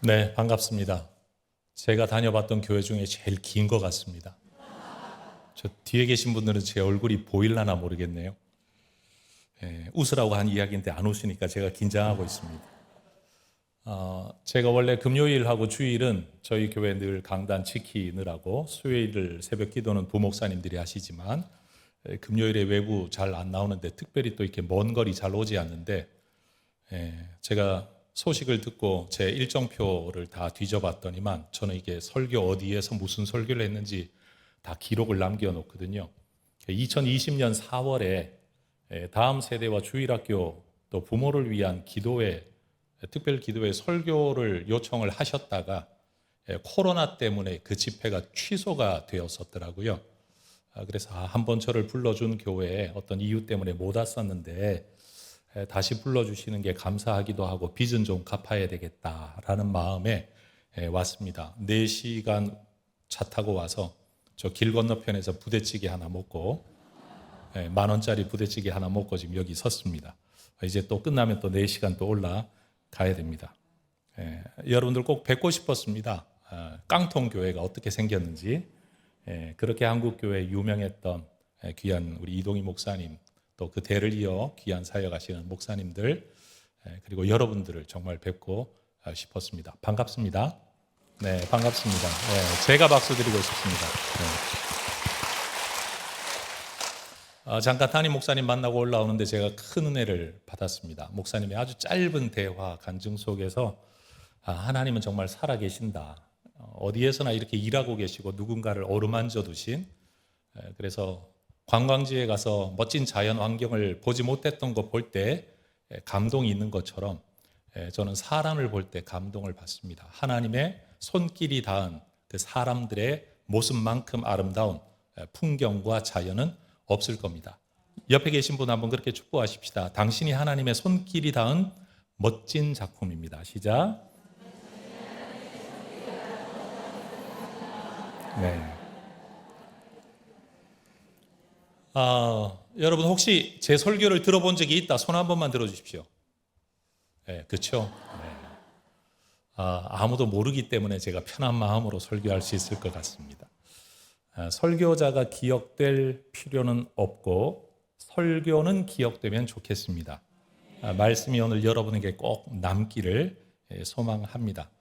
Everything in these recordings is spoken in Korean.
네, 반갑습니다. 제가 다녀봤던 교회 중에 제일 긴 것 같습니다. 저 뒤에 계신 분들은 제 얼굴이 보일라나 모르겠네요. 웃으라고 한 이야기인데 안 웃으니까 제가 긴장하고 있습니다. 제가 원래 금요일하고 주일은 저희 교회 늘 강단 지키느라고 수요일을 새벽 기도는 부목사님들이 하시지만 금요일에 외부 잘 안 나오는데 특별히 또 이렇게 먼 거리 잘 오지 않는데 제가 소식을 듣고 제 일정표를 다 뒤져봤더니만 저는 이게 설교 어디에서 무슨 설교를 했는지 다 기록을 남겨놓거든요. 2020년 4월에 다음 세대와 주일학교 또 부모를 위한 기도회, 특별 기도회 설교를 요청을 하셨다가 코로나 때문에 그 집회가 취소가 되었었더라고요. 그래서 한번 저를 불러준 교회에 어떤 이유 때문에 못 왔었는데 다시 불러주시는 게 감사하기도 하고 빚은 좀 갚아야 되겠다라는 마음에 왔습니다. 4시간 차 타고 와서 저 길 건너편에서 부대찌개 하나 먹고 10,000원짜리 부대찌개 하나 먹고 지금 여기 섰습니다. 이제 또 끝나면 또 4시간 또 올라가야 됩니다. 여러분들 꼭 뵙고 싶었습니다. 깡통교회가 어떻게 생겼는지 그렇게 한국교회 유명했던 귀한 우리 이동희 목사님 또 그 대를 이어 귀한 사역하시는 목사님들 그리고 여러분들을 정말 뵙고 싶었습니다. 반갑습니다. 네, 반갑습니다. 제가 박수 드리고 싶습니다. 잠깐 담임 목사님 만나고 올라오는데 제가 큰 은혜를 받았습니다. 목사님의 아주 짧은 대화 간증 속에서 하나님은 정말 살아계신다. 어디에서나 이렇게 일하고 계시고 누군가를 어루만져 두신 그래서 관광지에 가서 멋진 자연 환경을 보지 못했던 거 볼 때 감동이 있는 것처럼 저는 사람을 볼 때 감동을 받습니다. 하나님의 손길이 닿은 그 사람들의 모습만큼 아름다운 풍경과 자연은 없을 겁니다. 옆에 계신 분 한번 그렇게 축복하십시다. 당신이 하나님의 손길이 닿은 멋진 작품입니다. 시작. 네. 여러분 혹시 제 설교를 들어본 적이 있다? 손 한 번만 들어주십시오. 네, 그렇죠? 네. 아무도 모르기 때문에 제가 편한 마음으로 설교할 수 있을 것 같습니다. 설교자가 기억될 필요는 없고 설교는 기억되면 좋겠습니다. 말씀이 오늘 여러분에게 꼭 남기를 소망합니다.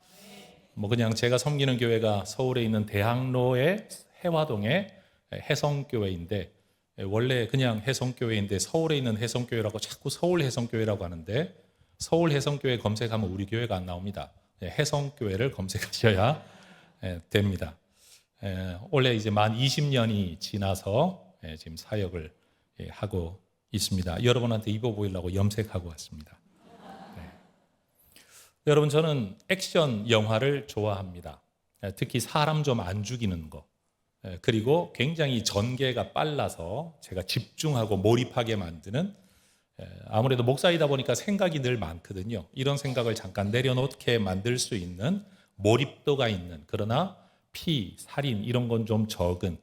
그냥 제가 섬기는 교회가 서울에 있는 대학로의 해화동의 해성교회인데 원래 그냥 해성교회인데 서울에 있는 해성교회라고 자꾸 서울 해성교회라고 하는데 서울 해성교회 검색하면 우리 교회가 안 나옵니다. 해성교회를 검색하셔야 됩니다. 원래 이제 만 20년이 지나서 지금 사역을 하고 있습니다. 여러분한테 입어 보이려고 염색하고 왔습니다. 여러분 저는 액션 영화를 좋아합니다. 특히 사람 좀 안 죽이는 거. 그리고 굉장히 전개가 빨라서 제가 집중하고 몰입하게 만드는 아무래도 목사이다 보니까 생각이 늘 많거든요. 이런 생각을 잠깐 내려놓게 만들 수 있는 몰입도가 있는 그러나 피, 살인 이런 건 좀 적은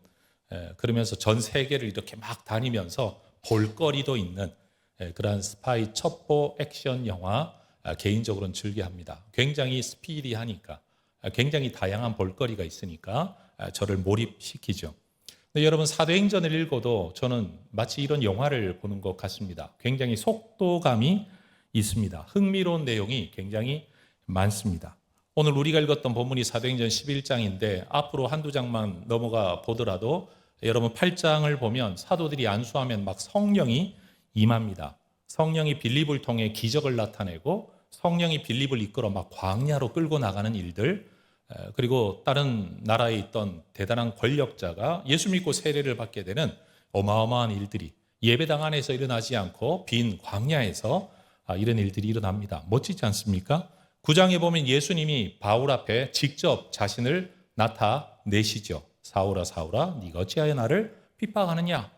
그러면서 전 세계를 이렇게 막 다니면서 볼거리도 있는 그러한 스파이 첩보 액션 영화 개인적으로는 즐겨합니다. 굉장히 스피디하니까 굉장히 다양한 볼거리가 있으니까 저를 몰입시키죠. 근데 여러분 사도행전을 읽어도 저는 마치 이런 영화를 보는 것 같습니다. 굉장히 속도감이 있습니다. 흥미로운 내용이 굉장히 많습니다. 오늘 우리가 읽었던 본문이 사도행전 11장인데 앞으로 한두 장만 넘어가 보더라도 여러분 8장을 보면 사도들이 안수하면 막 성령이 임합니다. 성령이 빌립을 통해 기적을 나타내고 성령이 빌립을 이끌어 막 광야로 끌고 나가는 일들 그리고 다른 나라에 있던 대단한 권력자가 예수 믿고 세례를 받게 되는 어마어마한 일들이 예배당 안에서 일어나지 않고 빈 광야에서 이런 일들이 일어납니다. 멋지지 않습니까? 9장에 보면 예수님이 바울 앞에 직접 자신을 나타내시죠. 사울아 사울아 네가 어찌하여 나를 핍박하느냐.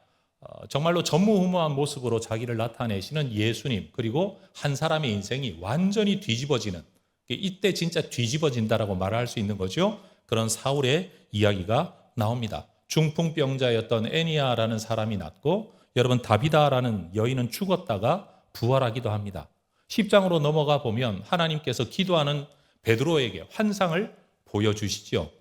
정말로 전무후무한 모습으로 자기를 나타내시는 예수님 그리고 한 사람의 인생이 완전히 뒤집어지는 이때 진짜 뒤집어진다라고 말할 수 있는 거죠. 그런 사울의 이야기가 나옵니다. 중풍병자였던 애니아라는 사람이 낫고 여러분 다비다라는 여인은 죽었다가 부활하기도 합니다. 10장으로 넘어가 보면 하나님께서 기도하는 베드로에게 환상을 보여주시죠.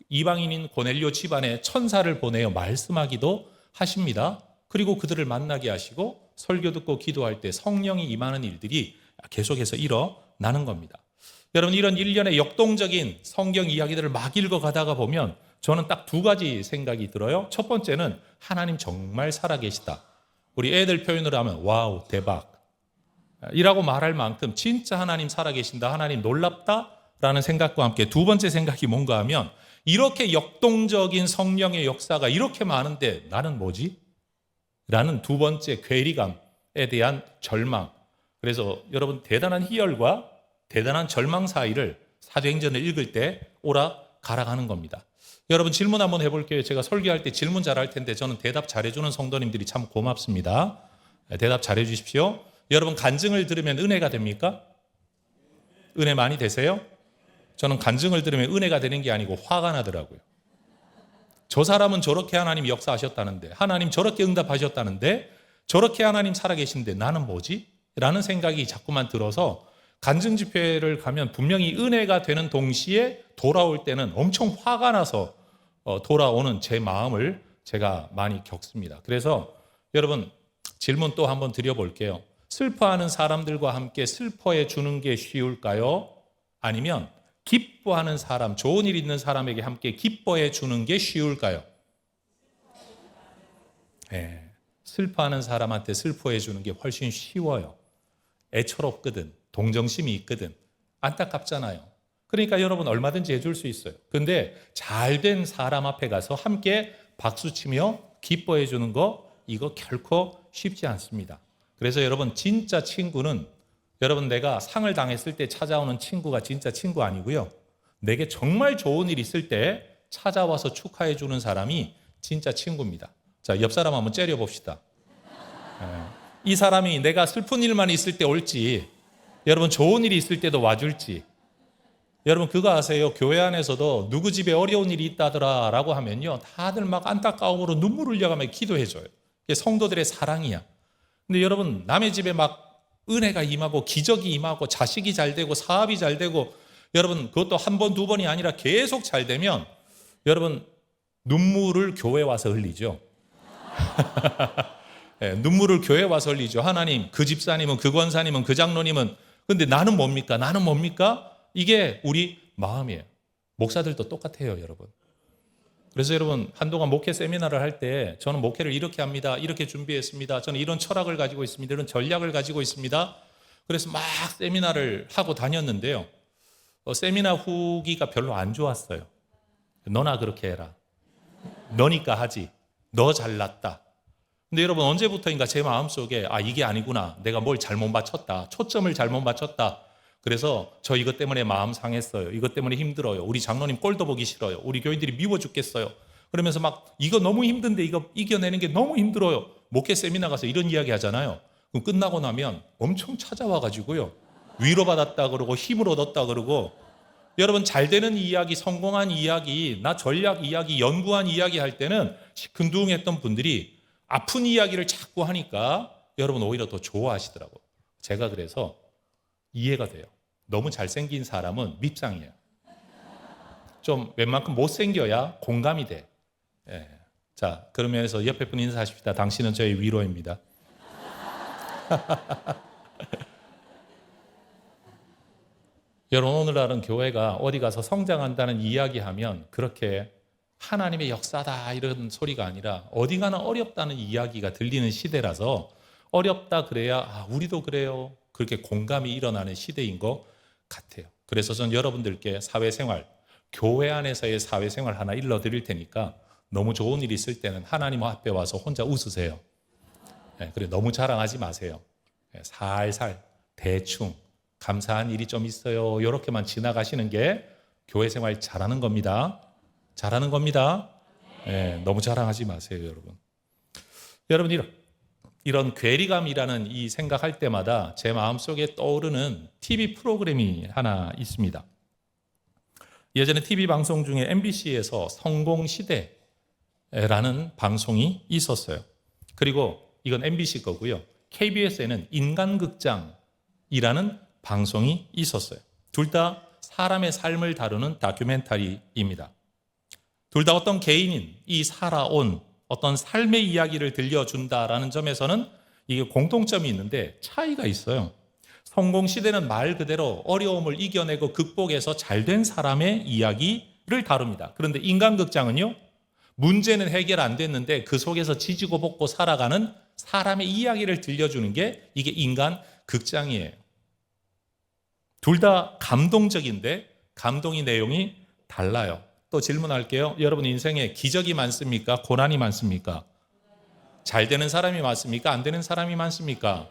이방인인 고넬료 집안에 천사를 보내어 말씀하기도 하십니다. 그리고 그들을 만나게 하시고 설교 듣고 기도할 때 성령이 임하는 일들이 계속해서 일어나는 겁니다. 여러분, 이런 일련의 역동적인 성경 이야기들을 막 읽어가다가 보면 저는 딱 두 가지 생각이 들어요. 첫 번째는 하나님 정말 살아계시다. 우리 애들 표현으로 하면 와우, 대박 이라고 말할 만큼 진짜 하나님 살아계신다, 하나님 놀랍다라는 생각과 함께 두 번째 생각이 뭔가 하면 이렇게 역동적인 성령의 역사가 이렇게 많은데 나는 뭐지? 라는 두 번째 괴리감에 대한 절망. 그래서 여러분, 대단한 희열과 대단한 절망 사이를 사도행전을 읽을 때 오락가락하는 겁니다. 여러분, 질문 한번 해볼게요. 제가 설교할 때 질문 잘할 텐데 저는 대답 잘해주는 성도님들이 참 고맙습니다. 대답 잘해 주십시오. 여러분, 간증을 들으면 은혜가 됩니까? 은혜 많이 되세요? 저는 간증을 들으면 은혜가 되는 게 아니고 화가 나더라고요. 저 사람은 저렇게 하나님 역사하셨다는데, 하나님 저렇게 응답하셨다는데, 저렇게 하나님 살아계신데 나는 뭐지? 라는 생각이 자꾸만 들어서 간증 집회를 가면 분명히 은혜가 되는 동시에 돌아올 때는 엄청 화가 나서 돌아오는 제 마음을 제가 많이 겪습니다. 그래서 여러분, 질문 또 한번 드려볼게요. 슬퍼하는 사람들과 함께 슬퍼해 주는 게 쉬울까요? 아니면 기뻐하는 사람, 좋은 일 있는 사람에게 함께 기뻐해 주는 게 쉬울까요? 네, 슬퍼하는 사람한테 슬퍼해 주는 게 훨씬 쉬워요. 애처롭거든, 동정심이 있거든, 안타깝잖아요. 그러니까 여러분 얼마든지 해줄 수 있어요. 근데 잘된 사람 앞에 가서 함께 박수치며 기뻐해 주는 거, 이거 결코 쉽지 않습니다. 그래서 여러분, 진짜 친구는 여러분, 내가 상을 당했을 때 찾아오는 친구가 진짜 친구 아니고요. 내게 정말 좋은 일 있을 때 찾아와서 축하해 주는 사람이 진짜 친구입니다. 자, 옆 사람 한번 째려봅시다. 이 사람이 내가 슬픈 일만 있을 때 올지, 여러분 좋은 일이 있을 때도 와줄지. 여러분, 그거 아세요? 교회 안에서도 누구 집에 어려운 일이 있다더라 라고 하면요, 다들 막 안타까움으로 눈물 흘려가며 기도해줘요. 이게 성도들의 사랑이야. 근데 여러분, 남의 집에 막 은혜가 임하고 기적이 임하고 자식이 잘 되고 사업이 잘 되고, 여러분 그것도 한 번, 두 번이 아니라 계속 잘 되면 여러분 눈물을 교회 와서 흘리죠. 네, 눈물을 교회 와서 흘리죠. 하나님, 그 집사님은, 그 권사님은, 그 장로님은, 근데 나는 뭡니까? 나는 뭡니까? 이게 우리 마음이에요. 목사들도 똑같아요, 여러분. 그래서 여러분, 한동안 목회 세미나를 할 때 저는 목회를 이렇게 합니다, 이렇게 준비했습니다, 저는 이런 철학을 가지고 있습니다, 이런 전략을 가지고 있습니다. 그래서 막 세미나를 하고 다녔는데요, 세미나 후기가 별로 안 좋았어요. 너나 그렇게 해라, 너니까 하지, 너 잘났다. 근데 여러분, 언제부터인가 제 마음속에 이게 아니구나, 내가 뭘 잘못 맞췄다, 초점을 잘못 맞췄다. 그래서 저 이것 때문에 마음 상했어요, 이것 때문에 힘들어요, 우리 장로님 꼴도 보기 싫어요, 우리 교인들이 미워 죽겠어요, 그러면서 막 이거 너무 힘든데 이거 이겨내는 게 너무 힘들어요. 목회 세미나 가서 이런 이야기 하잖아요. 그럼 끝나고 나면 엄청 찾아와가지고요, 위로받았다 그러고 힘을 얻었다 그러고. 여러분, 잘 되는 이야기, 성공한 이야기, 나 전략 이야기, 연구한 이야기 할 때는 시큰둥했던 분들이 아픈 이야기를 자꾸 하니까 여러분 오히려 더 좋아하시더라고요. 제가 그래서 이해가 돼요. 너무 잘생긴 사람은 밉상이에요. 좀 웬만큼 못생겨야 공감이 돼. 예. 자, 그러면서 옆에 분 인사하십시다. 당신은 저의 위로입니다. 여러분, 오늘날은 교회가 어디 가서 성장한다는 이야기하면 그렇게 하나님의 역사다 이런 소리가 아니라 어디 가나 어렵다는 이야기가 들리는 시대라서, 어렵다 그래야 우리도 그래요, 그렇게 공감이 일어나는 시대인 것 같아요. 그래서 전 여러분들께 사회생활, 교회 안에서의 사회생활 하나 일러드릴 테니까 너무 좋은 일이 있을 때는 하나님 앞에 와서 혼자 웃으세요. 그래, 너무 자랑하지 마세요. 살살 대충 감사한 일이 좀 있어요, 이렇게만 지나가시는 게 교회 생활 잘하는 겁니다. 잘하는 겁니다. 너무 자랑하지 마세요, 여러분. 여러분, 이런 괴리감이라는 이 생각할 때마다 제 마음속에 떠오르는 TV 프로그램이 하나 있습니다. 예전에 TV 방송 중에 MBC에서 성공시대라는 방송이 있었어요. 그리고 이건 MBC 거고요. KBS에는 인간극장이라는 방송이 있었어요. 둘 다 사람의 삶을 다루는 다큐멘터리입니다. 둘 다 어떤 개인인 이 살아온 어떤 삶의 이야기를 들려준다라는 점에서는 이게 공통점이 있는데 차이가 있어요. 성공시대는 말 그대로 어려움을 이겨내고 극복해서 잘된 사람의 이야기를 다룹니다. 그런데 인간극장은요, 문제는 해결 안 됐는데 그 속에서 지지고 볶고 살아가는 사람의 이야기를 들려주는 게 이게 인간극장이에요. 둘 다 감동적인데 감동의 내용이 달라요. 또 질문할게요. 여러분 인생에 기적이 많습니까? 고난이 많습니까? 잘 되는 사람이 많습니까? 안 되는 사람이 많습니까?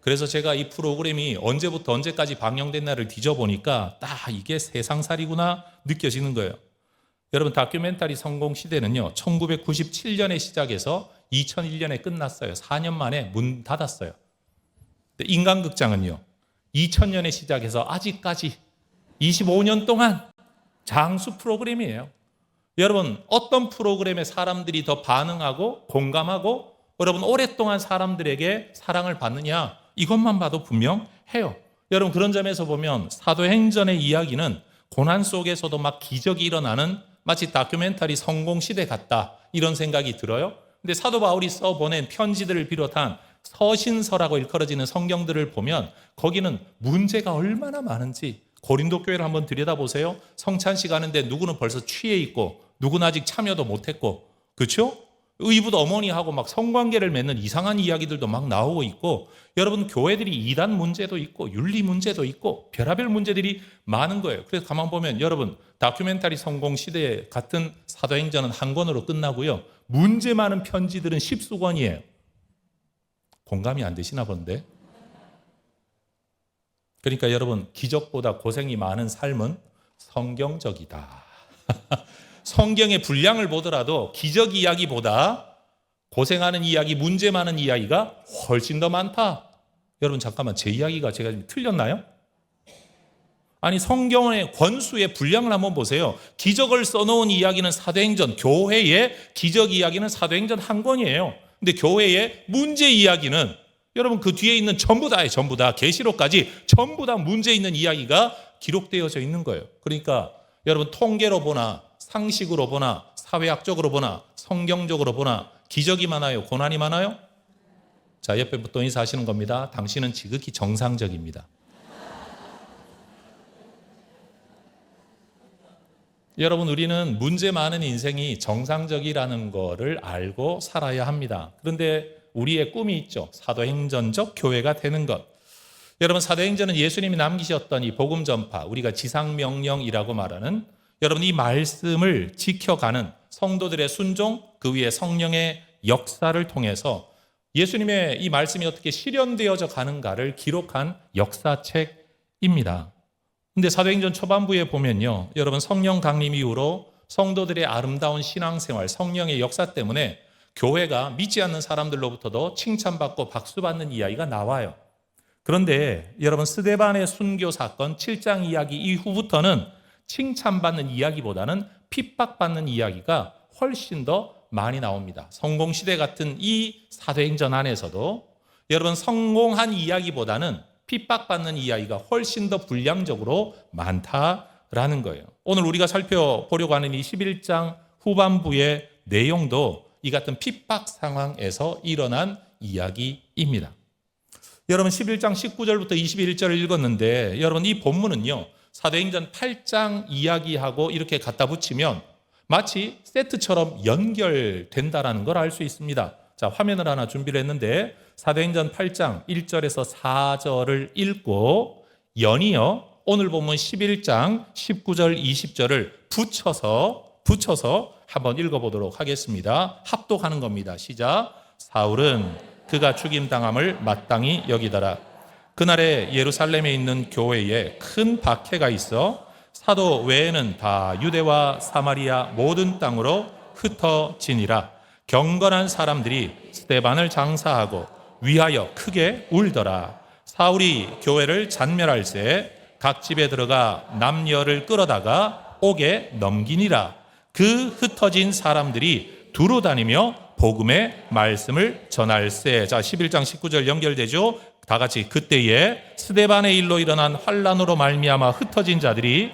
그래서 제가 이 프로그램이 언제부터 언제까지 방영됐나를 뒤져보니까 딱 이게 세상살이구나 느껴지는 거예요. 여러분 다큐멘터리 성공 시대는요, 1997년에 시작해서 2001년에 끝났어요. 4년 만에 문 닫았어요. 근데 인간극장은요, 2000년에 시작해서 아직까지 25년 동안 장수 프로그램이에요. 여러분 어떤 프로그램에 사람들이 더 반응하고 공감하고 여러분 오랫동안 사람들에게 사랑을 받느냐, 이것만 봐도 분명해요. 여러분 그런 점에서 보면 사도행전의 이야기는 고난 속에서도 막 기적이 일어나는 마치 다큐멘터리 성공시대 같다, 이런 생각이 들어요. 근데 사도 바울이 써보낸 편지들을 비롯한 서신서라고 일컬어지는 성경들을 보면 거기는 문제가 얼마나 많은지, 고린도 교회를 한번 들여다보세요. 성찬식 하는데 누구는 벌써 취해 있고 누구는 아직 참여도 못했고, 그렇죠? 의붓 어머니하고 막 성관계를 맺는 이상한 이야기들도 막 나오고 있고, 여러분 교회들이 이단 문제도 있고 윤리 문제도 있고 별의별 문제들이 많은 거예요. 그래서 가만 보면 여러분 다큐멘터리 성공 시대 같은 사도행전은 한 권으로 끝나고요, 문제 많은 편지들은 10수권이에요. 공감이 안 되시나 본데. 그러니까 여러분 기적보다 고생이 많은 삶은 성경적이다. 성경의 분량을 보더라도 기적 이야기보다 고생하는 이야기, 문제 많은 이야기가 훨씬 더 많다. 여러분 잠깐만, 제 이야기가 제가 좀 틀렸나요? 아니 성경의 권수의 분량을 한번 보세요. 기적을 써놓은 이야기는 사도행전, 교회의 기적 이야기는 사도행전 한 권이에요. 근데 교회의 문제 이야기는 여러분 그 뒤에 있는 전부 다예요. 전부 다 계시록까지 전부 다 문제 있는 이야기가 기록되어져 있는 거예요. 그러니까 여러분 통계로 보나 상식으로 보나 사회학적으로 보나 성경적으로 보나 기적이 많아요? 고난이 많아요? 자, 옆에 또 인사하시는 겁니다. 당신은 지극히 정상적입니다. 여러분 우리는 문제 많은 인생이 정상적이라는 거를 알고 살아야 합니다. 그런데 우리의 꿈이 있죠. 사도행전적 교회가 되는 것. 여러분 사도행전은 예수님이 남기셨던 이 복음 전파, 우리가 지상명령이라고 말하는, 여러분 이 말씀을 지켜가는 성도들의 순종, 그 위에 성령의 역사를 통해서 예수님의 이 말씀이 어떻게 실현되어져 가는가를 기록한 역사책입니다. 근데 사도행전 초반부에 보면요, 여러분 성령 강림 이후로 성도들의 아름다운 신앙생활, 성령의 역사 때문에 교회가 믿지 않는 사람들로부터도 칭찬받고 박수받는 이야기가 나와요. 그런데 여러분 스데반의 순교 사건 7장 이야기 이후부터는 칭찬받는 이야기보다는 핍박받는 이야기가 훨씬 더 많이 나옵니다. 성공시대 같은 이 사도행전 안에서도 여러분 성공한 이야기보다는 핍박받는 이야기가 훨씬 더 분량적으로 많다라는 거예요. 오늘 우리가 살펴보려고 하는 이 11장 후반부의 내용도 이 같은 핍박 상황에서 일어난 이야기입니다. 여러분 11장 19절부터 21절을 읽었는데 여러분 이 본문은요, 사도행전 8장 이야기하고 이렇게 갖다 붙이면 마치 세트처럼 연결된다라는 걸 알 수 있습니다. 자, 화면을 하나 준비를 했는데 사도행전 8장 1절에서 4절을 읽고 연이어 오늘 본문 11장 19절 20절을 붙여서 한번 읽어보도록 하겠습니다. 합독하는 겁니다. 시작. 사울은 그가 죽임당함을 마땅히 여기더라. 그날에 예루살렘에 있는 교회에 큰 박해가 있어 사도 외에는 다 유대와 사마리아 모든 땅으로 흩어지니라. 경건한 사람들이 스데반을 장사하고 위하여 크게 울더라. 사울이 교회를 잔멸할새 각 집에 들어가 남녀를 끌어다가 옥에 넘기니라. 그 흩어진 사람들이 두루 다니며 복음의 말씀을 전할세. 자, 11장 19절 연결되죠? 다 같이 그때에 스데반의 일로 일어난 환란으로 말미암아 흩어진 자들이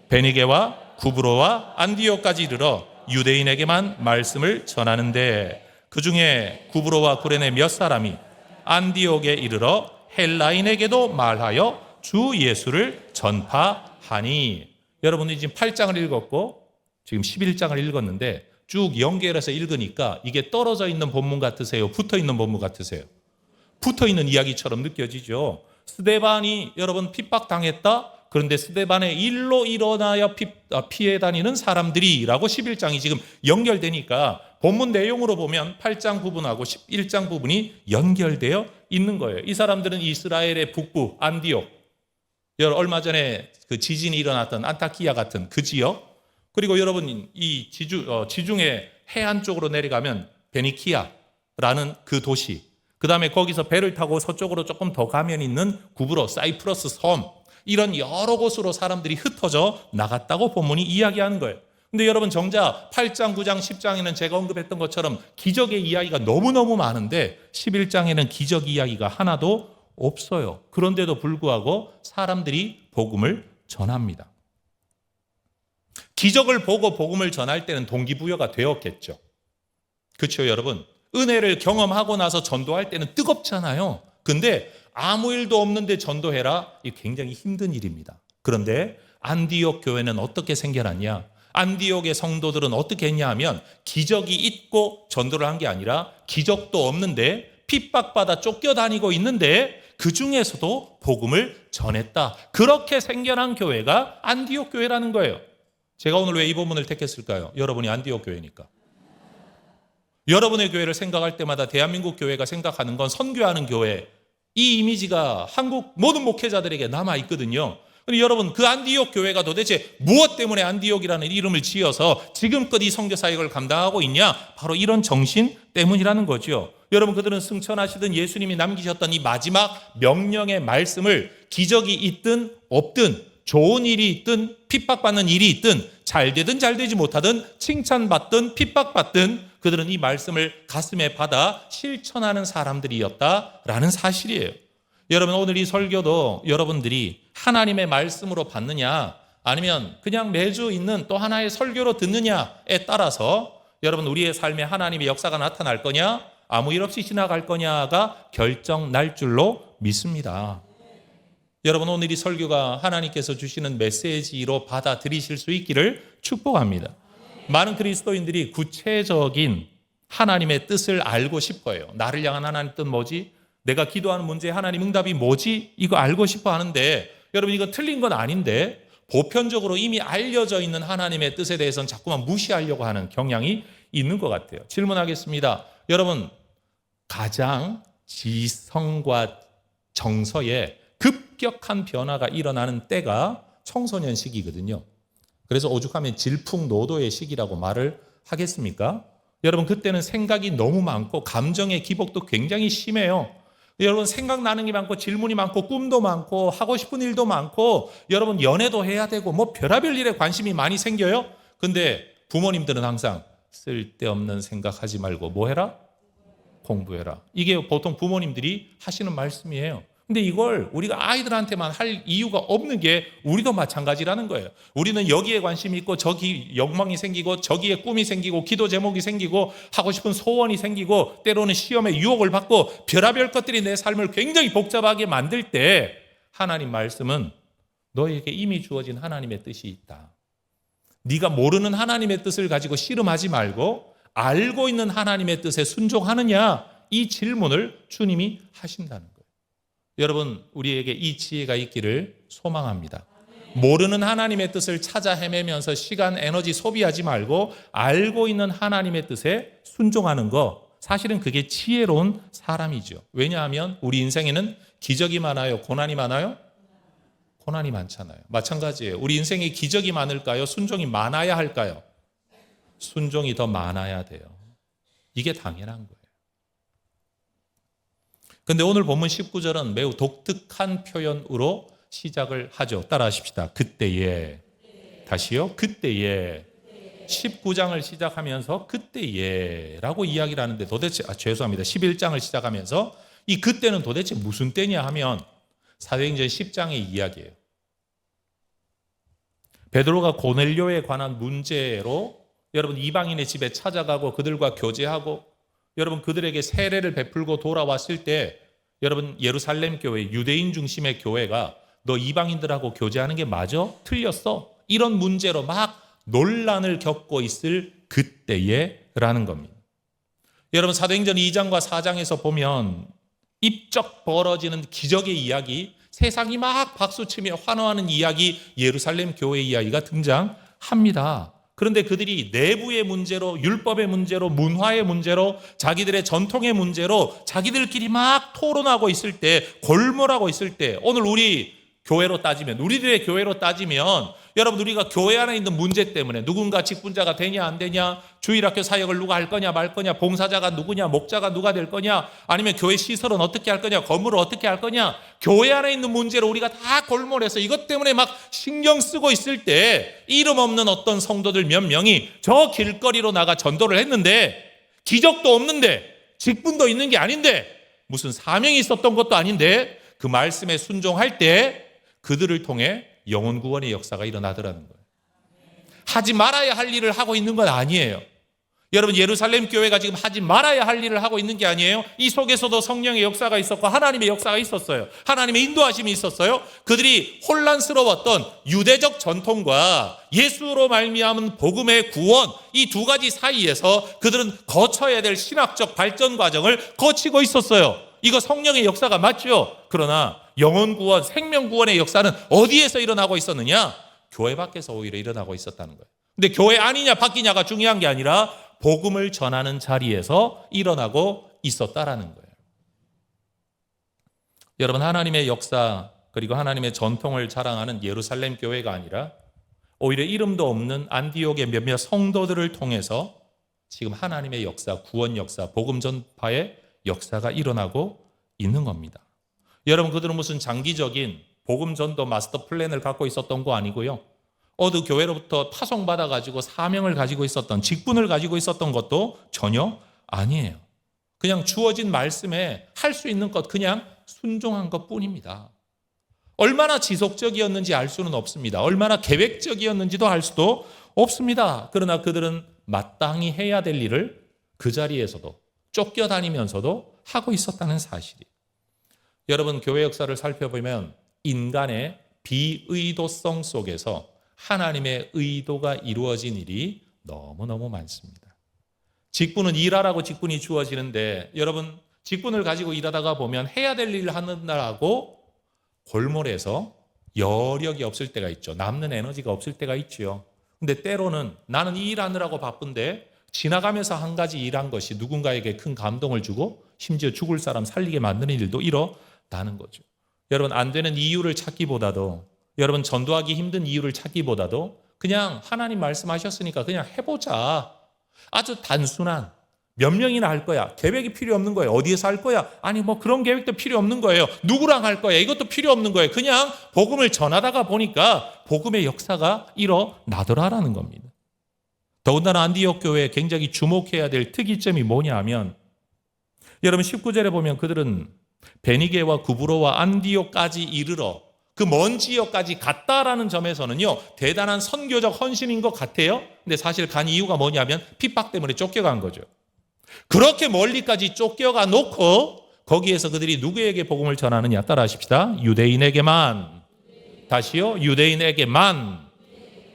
베니게와 구브로와 안디옥까지 이르러 유대인에게만 말씀을 전하는데 그 중에 구브로와 구레네 몇 사람이 안디옥에 이르러 헬라인에게도 말하여 주 예수를 전파하니. 여러분이 지금 8장을 읽었고 지금 11장을 읽었는데 쭉 연결해서 읽으니까 이게 떨어져 있는 본문 같으세요? 붙어 있는 본문 같으세요? 붙어 있는 이야기처럼 느껴지죠. 스데반이 여러분 핍박당했다. 그런데 스데반의 일로 일어나여 피해 다니는 사람들이라고 11장이 지금 연결되니까 본문 내용으로 보면 8장 부분하고 11장 부분이 연결되어 있는 거예요. 이 사람들은 이스라엘의 북부 안디옥, 얼마 전에 그 지진이 일어났던 안타키아 같은 그 지역, 그리고 여러분 이 지중해 해안 쪽으로 내려가면 베니키아라는 그 도시, 그 다음에 거기서 배를 타고 서쪽으로 조금 더 가면 있는 구브로, 사이프러스 섬, 이런 여러 곳으로 사람들이 흩어져 나갔다고 본문이 이야기하는 거예요. 근데 여러분 정작 8장, 9장, 10장에는 제가 언급했던 것처럼 기적의 이야기가 너무너무 많은데 11장에는 기적 이야기가 하나도 없어요. 그런데도 불구하고 사람들이 복음을 전합니다. 기적을 보고 복음을 전할 때는 동기부여가 되었겠죠. 그렇죠, 여러분? 은혜를 경험하고 나서 전도할 때는 뜨겁잖아요. 근데 아무 일도 없는데 전도해라? 이 굉장히 힘든 일입니다. 그런데 안디옥 교회는 어떻게 생겨났냐? 안디옥의 성도들은 어떻게 했냐 하면 기적이 있고 전도를 한 게 아니라 기적도 없는데 핍박받아 쫓겨다니고 있는데 그 중에서도 복음을 전했다. 그렇게 생겨난 교회가 안디옥 교회라는 거예요. 제가 오늘 왜 이 본문을 택했을까요? 여러분이 안디옥 교회니까. 여러분의 교회를 생각할 때마다 대한민국 교회가 생각하는 건 선교하는 교회, 이 이미지가 한국 모든 목회자들에게 남아있거든요. 근데 여러분 그 안디옥 교회가 도대체 무엇 때문에 안디옥이라는 이름을 지어서 지금껏 이 선교 사역을 감당하고 있냐? 바로 이런 정신 때문이라는 거죠. 여러분 그들은 승천하시던 예수님이 남기셨던 이 마지막 명령의 말씀을 기적이 있든 없든 좋은 일이 있든 핍박받는 일이 있든 잘 되든 잘 되지 못하든 칭찬받든 핍박받든 그들은 이 말씀을 가슴에 받아 실천하는 사람들이었다라는 사실이에요. 여러분 오늘 이 설교도 여러분들이 하나님의 말씀으로 받느냐 아니면 그냥 매주 있는 또 하나의 설교로 듣느냐에 따라서 여러분 우리의 삶에 하나님의 역사가 나타날 거냐 아무 일 없이 지나갈 거냐가 결정 날 줄로 믿습니다. 여러분 오늘 이 설교가 하나님께서 주시는 메시지로 받아들이실 수 있기를 축복합니다. 많은 그리스도인들이 구체적인 하나님의 뜻을 알고 싶어요. 나를 향한 하나님 뜻 뭐지? 내가 기도하는 문제에 하나님 응답이 뭐지? 이거 알고 싶어 하는데 여러분 이건 틀린 건 아닌데 보편적으로 이미 알려져 있는 하나님의 뜻에 대해서는 자꾸만 무시하려고 하는 경향이 있는 것 같아요. 질문하겠습니다. 여러분 가장 지성과 정서에 급격한 변화가 일어나는 때가 청소년 시기거든요. 그래서 오죽하면 질풍노도의 시기라고 말을 하겠습니까? 여러분 그때는 생각이 너무 많고 감정의 기복도 굉장히 심해요. 여러분 생각나는 게 많고 질문이 많고 꿈도 많고 하고 싶은 일도 많고 여러분 연애도 해야 되고 뭐 별의별 일에 관심이 많이 생겨요. 근데 부모님들은 항상 쓸데없는 생각하지 말고 뭐 해라? 공부해라. 이게 보통 부모님들이 하시는 말씀이에요. 근데 이걸 우리가 아이들한테만 할 이유가 없는 게 우리도 마찬가지라는 거예요. 우리는 여기에 관심이 있고 저기 욕망이 생기고 저기에 꿈이 생기고 기도 제목이 생기고 하고 싶은 소원이 생기고 때로는 시험에 유혹을 받고 별의별 것들이 내 삶을 굉장히 복잡하게 만들 때 하나님 말씀은 너에게 이미 주어진 하나님의 뜻이 있다. 네가 모르는 하나님의 뜻을 가지고 씨름하지 말고 알고 있는 하나님의 뜻에 순종하느냐 이 질문을 주님이 하신다는 거예요. 여러분 우리에게 이 지혜가 있기를 소망합니다. 모르는 하나님의 뜻을 찾아 헤매면서 시간, 에너지 소비하지 말고 알고 있는 하나님의 뜻에 순종하는 거 사실은 그게 지혜로운 사람이죠. 왜냐하면 우리 인생에는 기적이 많아요? 고난이 많아요? 고난이 많잖아요. 마찬가지예요. 우리 인생에 기적이 많을까요? 순종이 많아야 할까요? 순종이 더 많아야 돼요. 이게 당연한 거예요. 근데 오늘 본문 19절은 매우 독특한 표현으로 시작을 하죠. 따라하십시다. 그때에. 다시요. 그때에. 19장을 시작하면서 그때에 라고 이야기를 하는데 도대체 죄송합니다. 11장을 시작하면서 이 그때는 도대체 무슨 때냐 하면 사도행전 10장의 이야기예요. 베드로가 고넬료에 관한 문제로 여러분 이방인의 집에 찾아가고 그들과 교제하고 여러분 그들에게 세례를 베풀고 돌아왔을 때 여러분 예루살렘 교회, 유대인 중심의 교회가 너 이방인들하고 교제하는 게 맞아? 틀렸어? 이런 문제로 막 논란을 겪고 있을 그때에라는 겁니다. 여러분 사도행전 2장과 4장에서 보면 입적 벌어지는 기적의 이야기, 세상이 막 박수치며 환호하는 이야기, 예루살렘 교회 이야기가 등장합니다. 그런데 그들이 내부의 문제로, 율법의 문제로, 문화의 문제로, 자기들의 전통의 문제로 자기들끼리 막 토론하고 있을 때, 골몰하고 있을 때, 오늘 우리 교회로 따지면, 우리들의 교회로 따지면 여러분 우리가 교회 안에 있는 문제 때문에 누군가 직분자가 되냐 안 되냐, 주일학교 사역을 누가 할 거냐 말 거냐, 봉사자가 누구냐, 목자가 누가 될 거냐, 아니면 교회 시설은 어떻게 할 거냐, 건물을 어떻게 할 거냐, 교회 안에 있는 문제로 우리가 다 골몰해서 이것 때문에 막 신경 쓰고 있을 때 이름 없는 어떤 성도들 몇 명이 저 길거리로 나가 전도를 했는데 기적도 없는데 직분도 있는 게 아닌데 무슨 사명이 있었던 것도 아닌데 그 말씀에 순종할 때 그들을 통해 영혼 구원의 역사가 일어나더라는 거예요. 하지 말아야 할 일을 하고 있는 건 아니에요. 여러분 예루살렘 교회가 지금 하지 말아야 할 일을 하고 있는 게 아니에요. 이 속에서도 성령의 역사가 있었고 하나님의 역사가 있었어요. 하나님의 인도하심이 있었어요. 그들이 혼란스러웠던 유대적 전통과 예수로 말미암은 복음의 구원, 이 두 가지 사이에서 그들은 거쳐야 될 신학적 발전 과정을 거치고 있었어요. 이거 성령의 역사가 맞죠? 그러나 영혼 구원, 생명 구원의 역사는 어디에서 일어나고 있었느냐? 교회 밖에서 오히려 일어나고 있었다는 거예요. 근데 교회 안이냐 밖이냐가 중요한 게 아니라 복음을 전하는 자리에서 일어나고 있었다라는 거예요. 여러분 하나님의 역사 그리고 하나님의 전통을 자랑하는 예루살렘 교회가 아니라 오히려 이름도 없는 안디옥의 몇몇 성도들을 통해서 지금 하나님의 역사, 구원 역사, 복음 전파의 역사가 일어나고 있는 겁니다. 여러분 그들은 무슨 장기적인 복음 전도 마스터 플랜을 갖고 있었던 거 아니고요. 어느 교회로부터 파송받아가지고 사명을 가지고 있었던, 직분을 가지고 있었던 것도 전혀 아니에요. 그냥 주어진 말씀에 할 수 있는 것 그냥 순종한 것뿐입니다. 얼마나 지속적이었는지 알 수는 없습니다. 얼마나 계획적이었는지도 알 수도 없습니다. 그러나 그들은 마땅히 해야 될 일을 그 자리에서도 쫓겨다니면서도 하고 있었다는 사실이에요. 여러분 교회 역사를 살펴보면 인간의 비의도성 속에서 하나님의 의도가 이루어진 일이 너무너무 많습니다. 직분은 일하라고 직분이 주어지는데 여러분 직분을 가지고 일하다가 보면 해야 될 일을 하느라고 골몰해서 여력이 없을 때가 있죠. 남는 에너지가 없을 때가 있죠. 근데 때로는 나는 이 일하느라고 바쁜데 지나가면서 한 가지 일한 것이 누군가에게 큰 감동을 주고 심지어 죽을 사람 살리게 만드는 일도 일어나는 거죠. 여러분 안 되는 이유를 찾기보다도 여러분 전도하기 힘든 이유를 찾기보다도 그냥 하나님 말씀하셨으니까 그냥 해보자. 아주 단순한 몇 명이나 할 거야. 계획이 필요 없는 거예요. 어디에서 할 거야? 아니 뭐 그런 계획도 필요 없는 거예요. 누구랑 할 거야? 이것도 필요 없는 거예요. 그냥 복음을 전하다가 보니까 복음의 역사가 일어나더라라는 겁니다. 더군다나 안디옥 교회에 굉장히 주목해야 될 특이점이 뭐냐 하면 여러분 19절에 보면 그들은 베니게와 구브로와 안디옥까지 이르러 그 먼 지역까지 갔다라는 점에서는요 대단한 선교적 헌신인 것 같아요. 근데 사실 간 이유가 뭐냐면 핍박 때문에 쫓겨간 거죠. 그렇게 멀리까지 쫓겨가 놓고 거기에서 그들이 누구에게 복음을 전하느냐 따라 하십시다. 유대인에게만. 다시요. 유대인에게만.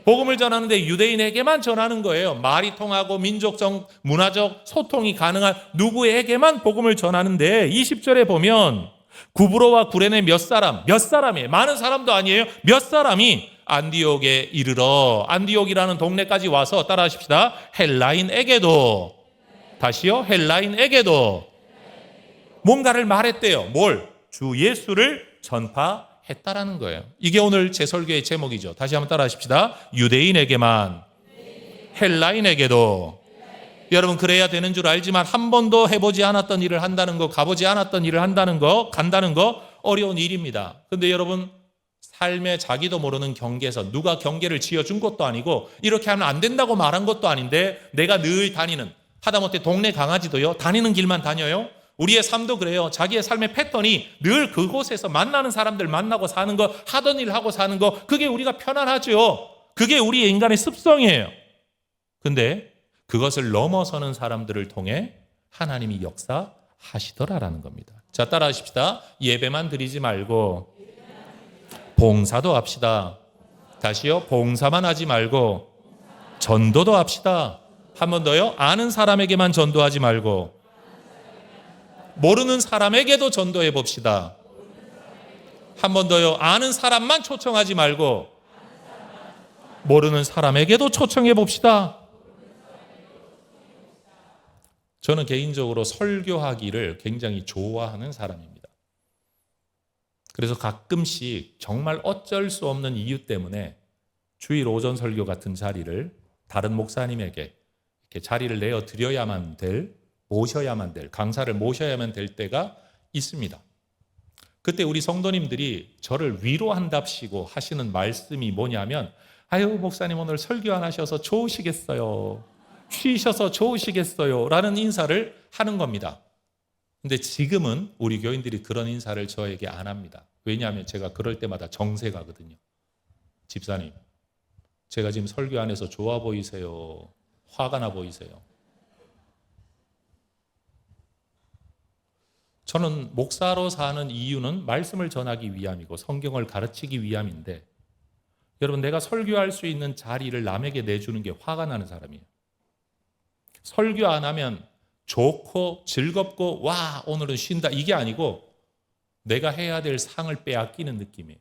복음을 전하는데 유대인에게만 전하는 거예요. 말이 통하고 민족적, 문화적 소통이 가능한 누구에게만 복음을 전하는데 20절에 보면 구브로와 구레네 몇 사람이 많은 사람도 아니에요. 몇 사람이 안디옥에 이르러 안디옥이라는 동네까지 와서 따라 하십시다. 헬라인에게도 다시요. 헬라인에게도 뭔가를 말했대요. 뭘? 주 예수를 전파했다라는 거예요. 이게 오늘 제 설교의 제목이죠. 다시 한번 따라 하십시다. 유대인에게만 헬라인에게도 여러분 그래야 되는 줄 알지만 한 번도 해보지 않았던 일을 한다는 거, 가보지 않았던 일을 한다는 거, 간다는 거 어려운 일입니다. 근데 여러분 삶의 자기도 모르는 경계에서 누가 경계를 지어준 것도 아니고 이렇게 하면 안 된다고 말한 것도 아닌데 내가 늘 다니는 하다못해 동네 강아지도요 다니는 길만 다녀요. 우리의 삶도 그래요. 자기의 삶의 패턴이 늘 그곳에서 만나는 사람들 만나고 사는 거, 하던 일 하고 사는 거, 그게 우리가 편안하죠. 그게 우리의 인간의 습성이에요. 근데 그것을 넘어서는 사람들을 통해 하나님이 역사하시더라라는 겁니다. 자, 따라하십시다. 예배만 드리지 말고 봉사도 합시다. 다시요. 봉사만 하지 말고 전도도 합시다. 한 번 더요. 아는 사람에게만 전도하지 말고 모르는 사람에게도 전도해 봅시다. 한 번 더요. 아는 사람만 초청하지 말고 모르는 사람에게도 초청해 봅시다. 저는 개인적으로 설교하기를 굉장히 좋아하는 사람입니다. 그래서 가끔씩 정말 어쩔 수 없는 이유 때문에 주일 오전 설교 같은 자리를 다른 목사님에게 이렇게 자리를 내어 드려야만 될, 모셔야만 될, 강사를 모셔야만 될 때가 있습니다. 그때 우리 성도님들이 저를 위로한답시고 하시는 말씀이 뭐냐면, 아유 목사님 오늘 설교 안 하셔서 좋으시겠어요. 쉬셔서 좋으시겠어요. 라는 인사를 하는 겁니다. 근데 지금은 우리 교인들이 그런 인사를 저에게 안 합니다. 왜냐하면 제가 그럴 때마다 정세 가거든요. 집사님, 제가 지금 설교 안 해서 좋아 보이세요? 화가 나 보이세요? 저는 목사로 사는 이유는 말씀을 전하기 위함이고 성경을 가르치기 위함인데, 여러분 내가 설교할 수 있는 자리를 남에게 내주는 게 화가 나는 사람이에요. 설교 안 하면 좋고 즐겁고 와 오늘은 쉰다 이게 아니고 내가 해야 될 상을 빼앗기는 느낌이에요.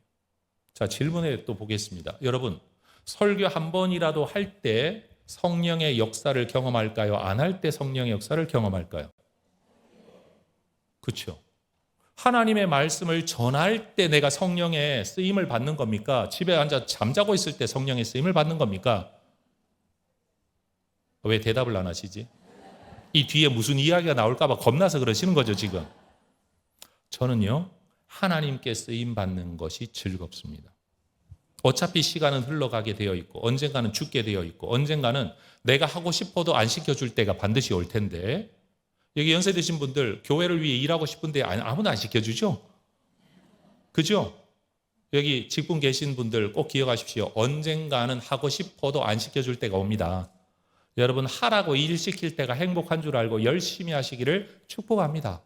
자, 질문에 또 보겠습니다. 여러분 설교 한 번이라도 할 때 성령의 역사를 경험할까요? 안 할 때 성령의 역사를 경험할까요? 그렇죠. 하나님의 말씀을 전할 때 내가 성령의 쓰임을 받는 겁니까? 집에 앉아 잠자고 있을 때 성령의 쓰임을 받는 겁니까? 왜 대답을 안 하시지? 이 뒤에 무슨 이야기가 나올까 봐 겁나서 그러시는 거죠 지금. 저는요 하나님께 쓰임 받는 것이 즐겁습니다. 어차피 시간은 흘러가게 되어 있고 언젠가는 죽게 되어 있고 언젠가는 내가 하고 싶어도 안 시켜줄 때가 반드시 올 텐데, 여기 연세 드신 분들 교회를 위해 일하고 싶은데 아무도 안 시켜주죠? 그죠? 여기 직분 계신 분들 꼭 기억하십시오. 언젠가는 하고 싶어도 안 시켜줄 때가 옵니다. 여러분 하라고 일 시킬 때가 행복한 줄 알고 열심히 하시기를 축복합니다.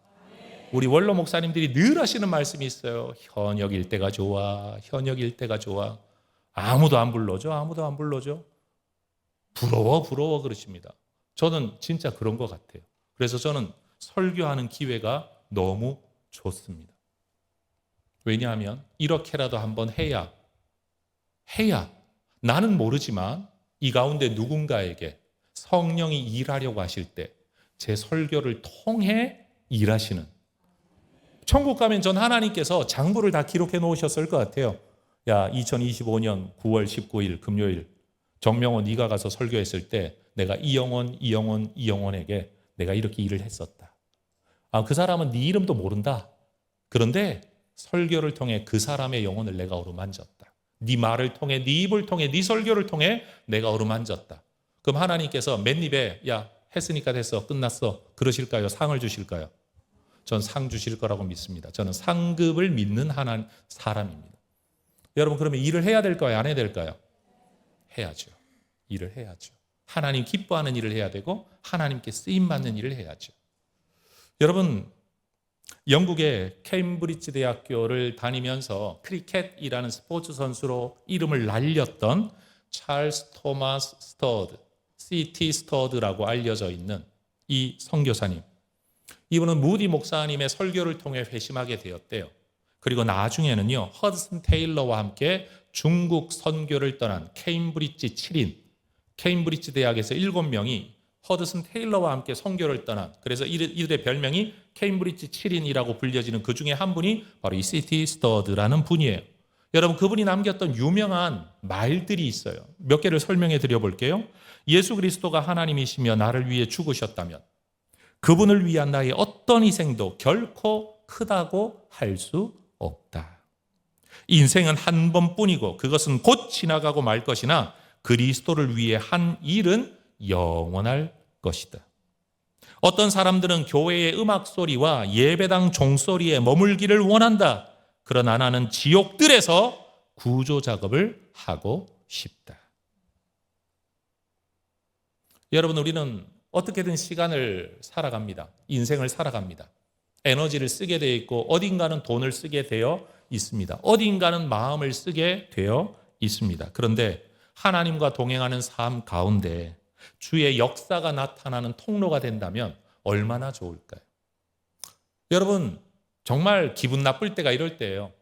우리 원로 목사님들이 늘 하시는 말씀이 있어요. 현역일 때가 좋아. 현역일 때가 좋아. 아무도 안 불러줘. 아무도 안 불러줘. 부러워 그러십니다. 저는 진짜 그런 것 같아요. 그래서 저는 설교하는 기회가 너무 좋습니다. 왜냐하면 이렇게라도 한번 해야 나는 모르지만 이 가운데 누군가에게 성령이 일하려고 하실 때 제 설교를 통해 일하시는, 천국 가면 전 하나님께서 장부를 다 기록해 놓으셨을 것 같아요. 야, 2025년 9월 19일 금요일 정명원 네가 가서 설교했을 때 내가 이 영혼에게 내가 이렇게 일을 했었다. 그 사람은 네 이름도 모른다. 그런데 설교를 통해 그 사람의 영혼을 내가 어루만졌다. 네 말을 통해, 네 입을 통해, 네 설교를 통해 내가 어루만졌다. 그럼 하나님께서 맨입에 야 했으니까 됐어 끝났어 그러실까요? 상을 주실까요? 전 상 주실 거라고 믿습니다. 저는 상급을 믿는 하나님 사람입니다. 여러분 그러면 일을 해야 될까요? 안 해야 될까요? 해야죠. 일을 해야죠. 하나님 기뻐하는 일을 해야 되고 하나님께 쓰임받는 일을 해야죠. 여러분 영국의 케임브리지 대학교를 다니면서 크리켓이라는 스포츠 선수로 이름을 날렸던 찰스 토마스 스터드, C.T. 스터드라고 알려져 있는 이 선교사님, 이분은 무디 목사님의 설교를 통해 회심하게 되었대요. 그리고 나중에는요 허드슨 테일러와 함께 중국 선교를 떠난 케임브리지 7인, 케임브리지 대학에서 7명이 허드슨 테일러와 함께 선교를 떠난, 그래서 이들의 별명이 케임브리지 7인이라고 불려지는 그 중에 한 분이 바로 이 C.T. 스터드라는 분이에요. 여러분 그분이 남겼던 유명한 말들이 있어요. 몇 개를 설명해 드려볼게요. 예수 그리스도가 하나님이시며 나를 위해 죽으셨다면 그분을 위한 나의 어떤 희생도 결코 크다고 할 수 없다. 인생은 한 번뿐이고 그것은 곧 지나가고 말 것이나 그리스도를 위해 한 일은 영원할 것이다. 어떤 사람들은 교회의 음악 소리와 예배당 종소리에 머물기를 원한다. 그러나 나는 지옥들에서 구조 작업을 하고 싶다. 여러분, 우리는 어떻게든 시간을 살아갑니다. 인생을 살아갑니다. 에너지를 쓰게 되어 있고 어딘가는 돈을 쓰게 되어 있습니다. 어딘가는 마음을 쓰게 되어 있습니다. 그런데 하나님과 동행하는 삶 가운데 주의 역사가 나타나는 통로가 된다면 얼마나 좋을까요? 여러분, 정말 기분 나쁠 때가 이럴 때예요.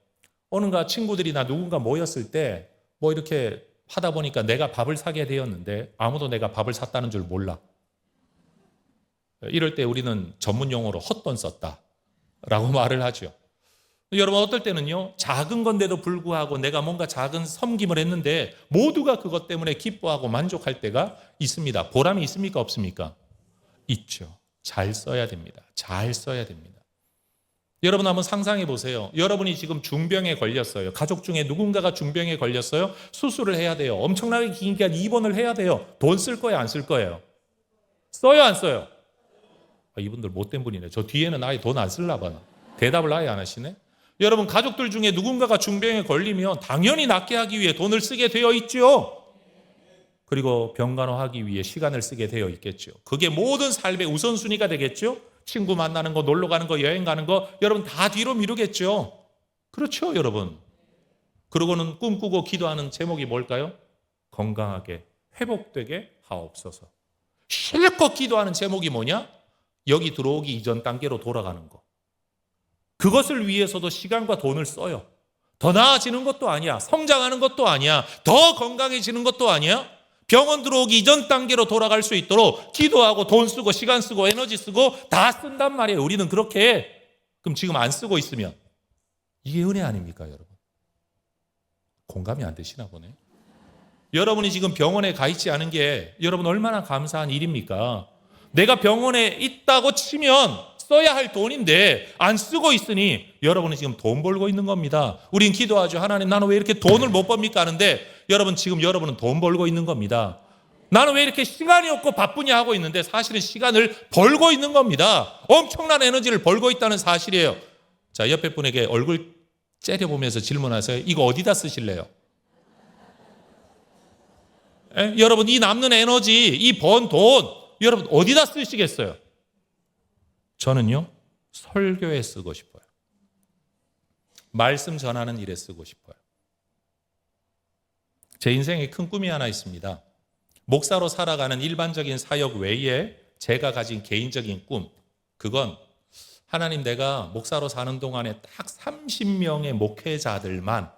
어느가 친구들이나 누군가 모였을 때 뭐 이렇게 하다 보니까 내가 밥을 사게 되었는데 아무도 내가 밥을 샀다는 줄 몰라. 이럴 때 우리는 전문 용어로 헛돈 썼다라고 말을 하죠. 여러분, 어떨 때는요, 작은 건데도 불구하고 내가 뭔가 작은 섬김을 했는데 모두가 그것 때문에 기뻐하고 만족할 때가 있습니다. 보람이 있습니까? 없습니까? 있죠. 잘 써야 됩니다. 잘 써야 됩니다. 여러분, 한번 상상해 보세요. 여러분이 지금 중병에 걸렸어요. 가족 중에 누군가가 중병에 걸렸어요. 수술을 해야 돼요. 엄청나게 긴 기간 입원을 해야 돼요. 돈 쓸 거예요? 안 쓸 거예요? 써요? 안 써요? 이분들 못된 분이네. 저 뒤에는 아예 돈 안 쓸라 봐. 대답을 아예 안 하시네. 여러분, 가족들 중에 누군가가 중병에 걸리면 당연히 낫게 하기 위해 돈을 쓰게 되어 있죠. 그리고 병간호하기 위해 시간을 쓰게 되어 있겠죠. 그게 모든 삶의 우선순위가 되겠죠. 친구 만나는 거, 놀러 가는 거, 여행 가는 거, 여러분 다 뒤로 미루겠죠. 그렇죠, 여러분. 그러고는 꿈꾸고 기도하는 제목이 뭘까요? 건강하게 회복되게 하옵소서. 실컷 기도하는 제목이 뭐냐? 여기 들어오기 이전 단계로 돌아가는 거. 그것을 위해서도 시간과 돈을 써요. 더 나아지는 것도 아니야. 성장하는 것도 아니야. 더 건강해지는 것도 아니야. 병원 들어오기 이전 단계로 돌아갈 수 있도록 기도하고 돈 쓰고 시간 쓰고 에너지 쓰고 다 쓴단 말이에요. 우리는 그렇게 해. 그럼 지금 안 쓰고 있으면 이게 은혜 아닙니까, 여러분? 공감이 안 되시나 보네. 여러분이 지금 병원에 가 있지 않은 게 여러분 얼마나 감사한 일입니까? 내가 병원에 있다고 치면 써야 할 돈인데 안 쓰고 있으니 여러분은 지금 돈 벌고 있는 겁니다. 우린 기도하죠. 하나님, 나는 왜 이렇게 돈을 못 법니까? 하는데 여러분, 지금 여러분은 돈 벌고 있는 겁니다. 나는 왜 이렇게 시간이 없고 바쁘냐 하고 있는데 사실은 시간을 벌고 있는 겁니다. 엄청난 에너지를 벌고 있다는 사실이에요. 자, 옆에 분에게 얼굴 째려보면서 질문하세요. 이거 어디다 쓰실래요? 여러분, 이 남는 에너지, 이 번 돈 여러분 어디다 쓰시겠어요? 저는요, 설교에 쓰고 싶어요. 말씀 전하는 일에 쓰고 싶어요. 제 인생에 큰 꿈이 하나 있습니다. 목사로 살아가는 일반적인 사역 외에 제가 가진 개인적인 꿈, 그건 하나님, 내가 목사로 사는 동안에 딱 30명의 목회자들만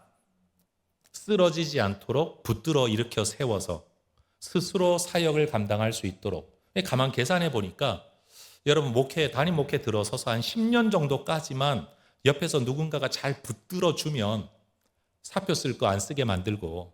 쓰러지지 않도록 붙들어 일으켜 세워서 스스로 사역을 감당할 수 있도록, 가만 계산해 보니까 여러분, 담임 목회 들어서서 한 10년 정도까지만 옆에서 누군가가 잘 붙들어 주면 사표 쓸 거 안 쓰게 만들고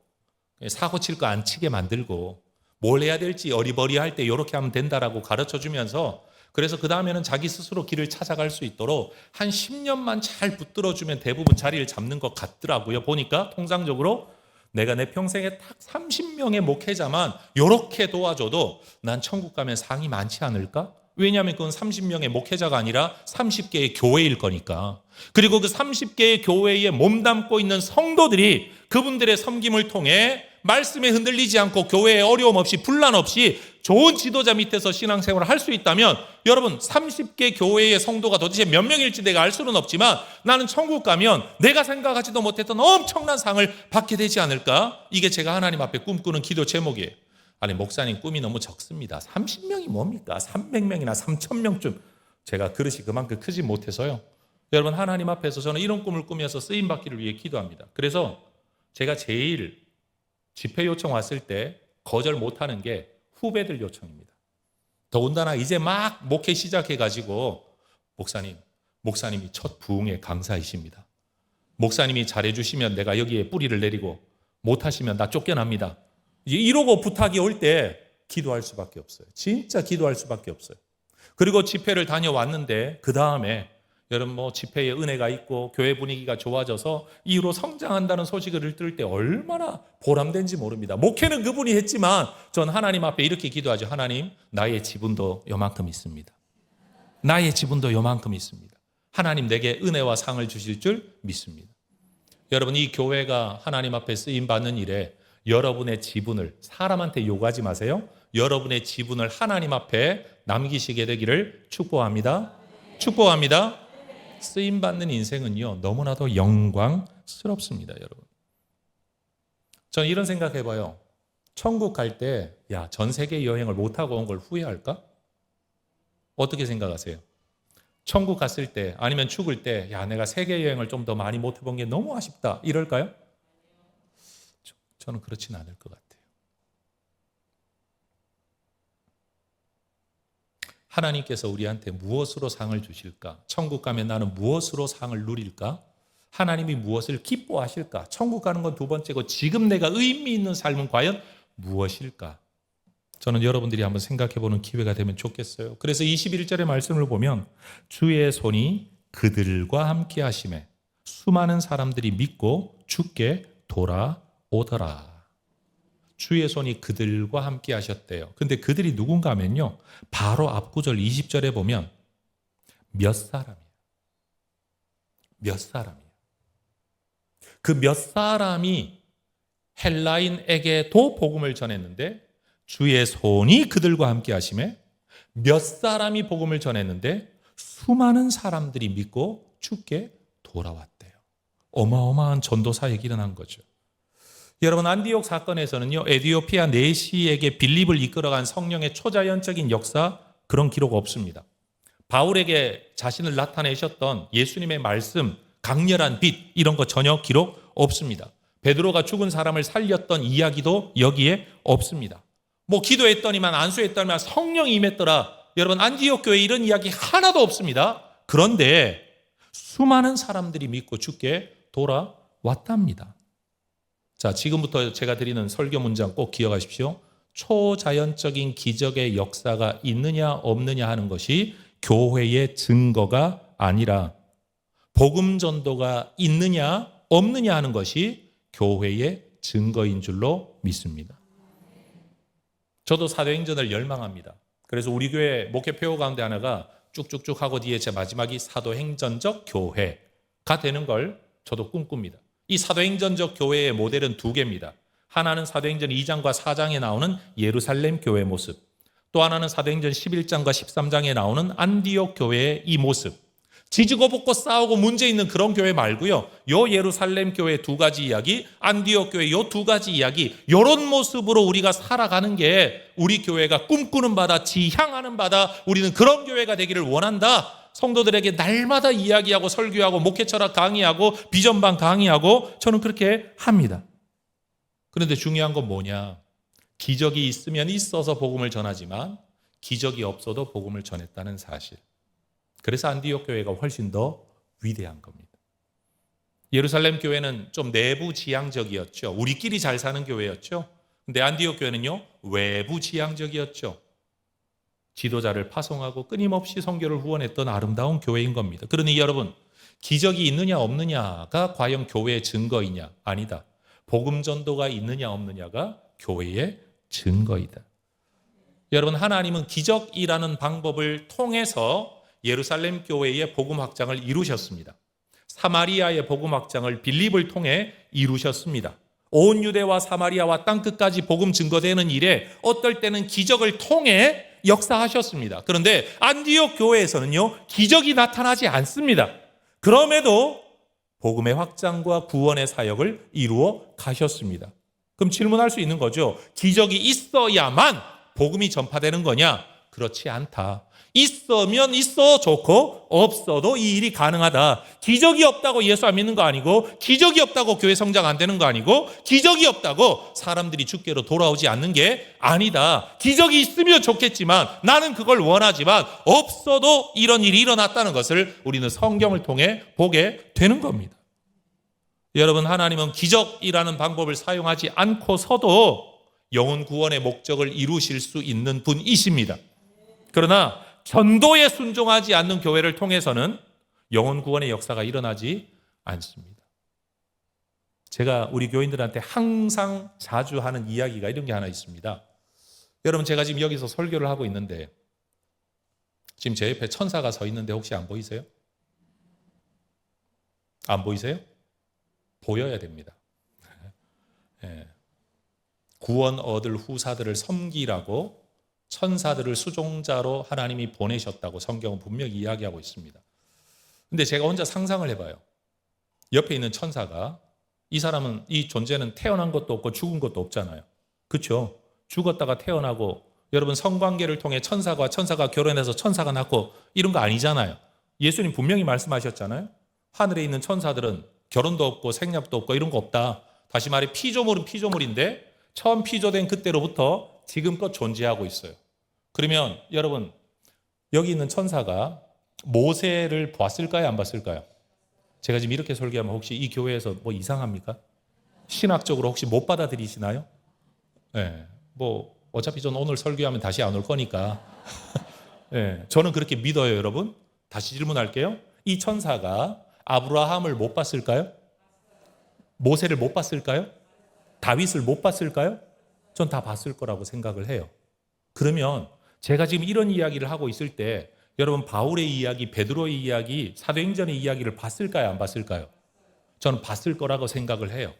사고 칠 거 안 치게 만들고 뭘 해야 될지 어리버리할 때 이렇게 하면 된다라고 가르쳐 주면서, 그래서 그 다음에는 자기 스스로 길을 찾아갈 수 있도록 한 10년만 잘 붙들어 주면 대부분 자리를 잡는 것 같더라고요. 보니까 통상적으로 내가 내 평생에 딱 30명의 목회자만 이렇게 도와줘도 난 천국 가면 상이 많지 않을까? 왜냐하면 그건 30명의 목회자가 아니라 30개의 교회일 거니까. 그리고 그 30개의 교회에 몸담고 있는 성도들이 그분들의 섬김을 통해 말씀에 흔들리지 않고 교회에 어려움 없이 분란 없이 좋은 지도자 밑에서 신앙생활을 할 수 있다면, 여러분, 30개 교회의 성도가 도대체 몇 명일지 내가 알 수는 없지만 나는 천국 가면 내가 생각하지도 못했던 엄청난 상을 받게 되지 않을까? 이게 제가 하나님 앞에 꿈꾸는 기도 제목이에요. 아니, 목사님 꿈이 너무 적습니다. 30명이 뭡니까? 300명이나 3000명쯤. 제가 그릇이 그만큼 크지 못해서요. 여러분, 하나님 앞에서 저는 이런 꿈을 꾸면서 쓰임받기를 위해 기도합니다. 그래서 제가 제일 집회 요청 왔을 때 거절 못하는 게 후배들 요청입니다. 더군다나 이제 막 목회 시작해가지고 목사님이 첫 부흥의 강사이십니다. 목사님이 잘해주시면 내가 여기에 뿌리를 내리고 못하시면 나 쫓겨납니다. 이러고 부탁이 올 때 기도할 수밖에 없어요. 진짜 기도할 수밖에 없어요. 그리고 집회를 다녀왔는데 그 다음에 여러분, 집회에 은혜가 있고 교회 분위기가 좋아져서 이후로 성장한다는 소식을 들을 때 얼마나 보람된지 모릅니다. 목회는 그분이 했지만 전 하나님 앞에 이렇게 기도하죠. 하나님, 나의 지분도 요만큼 있습니다. 나의 지분도 요만큼 있습니다. 하나님 내게 은혜와 상을 주실 줄 믿습니다. 여러분, 이 교회가 하나님 앞에 쓰임받는 일에 여러분의 지분을 사람한테 요구하지 마세요. 여러분의 지분을 하나님 앞에 남기시게 되기를 축복합니다. 축복합니다. 쓰임받는 인생은요, 너무나도 영광스럽습니다, 여러분. 저는 이런 생각해봐요. 천국 갈 때, 전 세계 여행을 못하고 온 걸 후회할까? 어떻게 생각하세요? 천국 갔을 때, 아니면 죽을 때, 내가 세계 여행을 좀 더 많이 못 해본 게 너무 아쉽다, 이럴까요? 저는 그렇진 않을 것 같아요. 하나님께서 우리한테 무엇으로 상을 주실까? 천국 가면 나는 무엇으로 상을 누릴까? 하나님이 무엇을 기뻐하실까? 천국 가는 건 두 번째고 지금 내가 의미 있는 삶은 과연 무엇일까? 저는 여러분들이 한번 생각해보는 기회가 되면 좋겠어요. 그래서 21절의 말씀을 보면 주의 손이 그들과 함께 하심에 수많은 사람들이 믿고 주께 돌아오더라. 주의 손이 그들과 함께 하셨대요. 근데 그들이 누군가 하면요, 바로 앞구절 20절에 보면 몇 사람이에요. 몇 사람이에요. 그 몇 사람이 헬라인에게도 복음을 전했는데 주의 손이 그들과 함께 하심에 몇 사람이 복음을 전했는데 수많은 사람들이 믿고 주께 돌아왔대요. 어마어마한 전도 사역이 일어난 거죠. 여러분, 안디옥 사건에서는요, 에티오피아 내시에게 빌립을 이끌어간 성령의 초자연적인 역사, 그런 기록 없습니다. 바울에게 자신을 나타내셨던 예수님의 말씀, 강렬한 빛, 이런 거 전혀 기록 없습니다. 베드로가 죽은 사람을 살렸던 이야기도 여기에 없습니다. 기도했더니만, 안수했더니만 성령이 임했더라. 여러분, 안디옥 교회에 이런 이야기 하나도 없습니다. 그런데 수많은 사람들이 믿고 주께 돌아왔답니다. 자, 지금부터 제가 드리는 설교 문장 꼭 기억하십시오. 초자연적인 기적의 역사가 있느냐 없느냐 하는 것이 교회의 증거가 아니라 복음 전도가 있느냐 없느냐 하는 것이 교회의 증거인 줄로 믿습니다. 저도 사도행전을 열망합니다. 그래서 우리 교회 목회 표어 가운데 하나가 쭉쭉쭉 하고 뒤에 제 마지막이 사도행전적 교회가 되는 걸 저도 꿈꿉니다. 이 사도행전적 교회의 모델은 두 개입니다. 하나는 사도행전 2장과 4장에 나오는 예루살렘 교회의 모습, 또 하나는 사도행전 11장과 13장에 나오는 안디옥 교회의 이 모습. 지지고 볶고 싸우고 문제 있는 그런 교회 말고요, 요 예루살렘 교회 두 가지 이야기, 안디옥 교회 요 두 가지 이야기, 이런 모습으로 우리가 살아가는 게 우리 교회가 꿈꾸는 바다, 지향하는 바다, 우리는 그런 교회가 되기를 원한다. 성도들에게 날마다 이야기하고 설교하고 목회 철학 강의하고 비전방 강의하고 저는 그렇게 합니다. 그런데 중요한 건 뭐냐? 기적이 있으면 있어서 복음을 전하지만 기적이 없어도 복음을 전했다는 사실. 그래서 안디옥 교회가 훨씬 더 위대한 겁니다. 예루살렘 교회는 좀 내부 지향적이었죠. 우리끼리 잘 사는 교회였죠. 근데 안디옥 교회는요, 외부 지향적이었죠. 지도자를 파송하고 끊임없이 선교를 후원했던 아름다운 교회인 겁니다. 그러니 여러분, 기적이 있느냐 없느냐가 과연 교회의 증거이냐? 아니다. 복음 전도가 있느냐 없느냐가 교회의 증거이다. 여러분, 하나님은 기적이라는 방법을 통해서 예루살렘 교회의 복음 확장을 이루셨습니다. 사마리아의 복음 확장을 빌립을 통해 이루셨습니다. 온 유대와 사마리아와 땅끝까지 복음 증거되는 일에 어떨 때는 기적을 통해 역사하셨습니다. 그런데 안디옥 교회에서는요, 기적이 나타나지 않습니다. 그럼에도 복음의 확장과 구원의 사역을 이루어 가셨습니다. 그럼 질문할 수 있는 거죠. 기적이 있어야만 복음이 전파되는 거냐? 그렇지 않다. 있으면 있어 좋고 없어도 이 일이 가능하다. 기적이 없다고 예수 안 믿는 거 아니고, 기적이 없다고 교회 성장 안 되는 거 아니고, 기적이 없다고 사람들이 주께로 돌아오지 않는 게 아니다. 기적이 있으면 좋겠지만, 나는 그걸 원하지만 없어도 이런 일이 일어났다는 것을 우리는 성경을 통해 보게 되는 겁니다. 여러분, 하나님은 기적이라는 방법을 사용하지 않고서도 영혼 구원의 목적을 이루실 수 있는 분이십니다. 그러나 전도에 순종하지 않는 교회를 통해서는 영혼 구원의 역사가 일어나지 않습니다. 제가 우리 교인들한테 항상 자주 하는 이야기가 이런 게 하나 있습니다. 여러분, 제가 지금 여기서 설교를 하고 있는데 지금 제 옆에 천사가 서 있는데 혹시 안 보이세요? 안 보이세요? 보여야 됩니다. 예. 구원 얻을 후사들을 섬기라고 천사들을 수종자로 하나님이 보내셨다고 성경은 분명히 이야기하고 있습니다. 근데 제가 혼자 상상을 해봐요. 옆에 있는 천사가, 이 사람은, 이 존재는 태어난 것도 없고 죽은 것도 없잖아요. 그렇죠? 죽었다가 태어나고, 여러분 성관계를 통해 천사가 결혼해서 천사가 낳고 이런 거 아니잖아요. 예수님 분명히 말씀하셨잖아요. 하늘에 있는 천사들은 결혼도 없고 생략도 없고 이런 거 없다. 다시 말해 피조물은 피조물인데 처음 피조된 그때로부터 지금껏 존재하고 있어요. 그러면 여러분 여기 있는 천사가 모세를 봤을까요? 안 봤을까요? 제가 지금 이렇게 설교하면 혹시 이 교회에서 뭐 이상합니까? 신학적으로 혹시 못 받아들이시나요? 네, 뭐 어차피 저는 오늘 설교하면 다시 안 올 거니까 네, 저는 그렇게 믿어요. 여러분 다시 질문할게요. 이 천사가 아브라함을 못 봤을까요? 모세를 못 봤을까요? 다윗을 못 봤을까요? 전 다 봤을 거라고 생각을 해요. 그러면 제가 지금 이런 이야기를 하고 있을 때 여러분 바울의 이야기, 베드로의 이야기, 사도행전의 이야기를 봤을까요? 안 봤을까요? 저는 봤을 거라고 생각을 해요.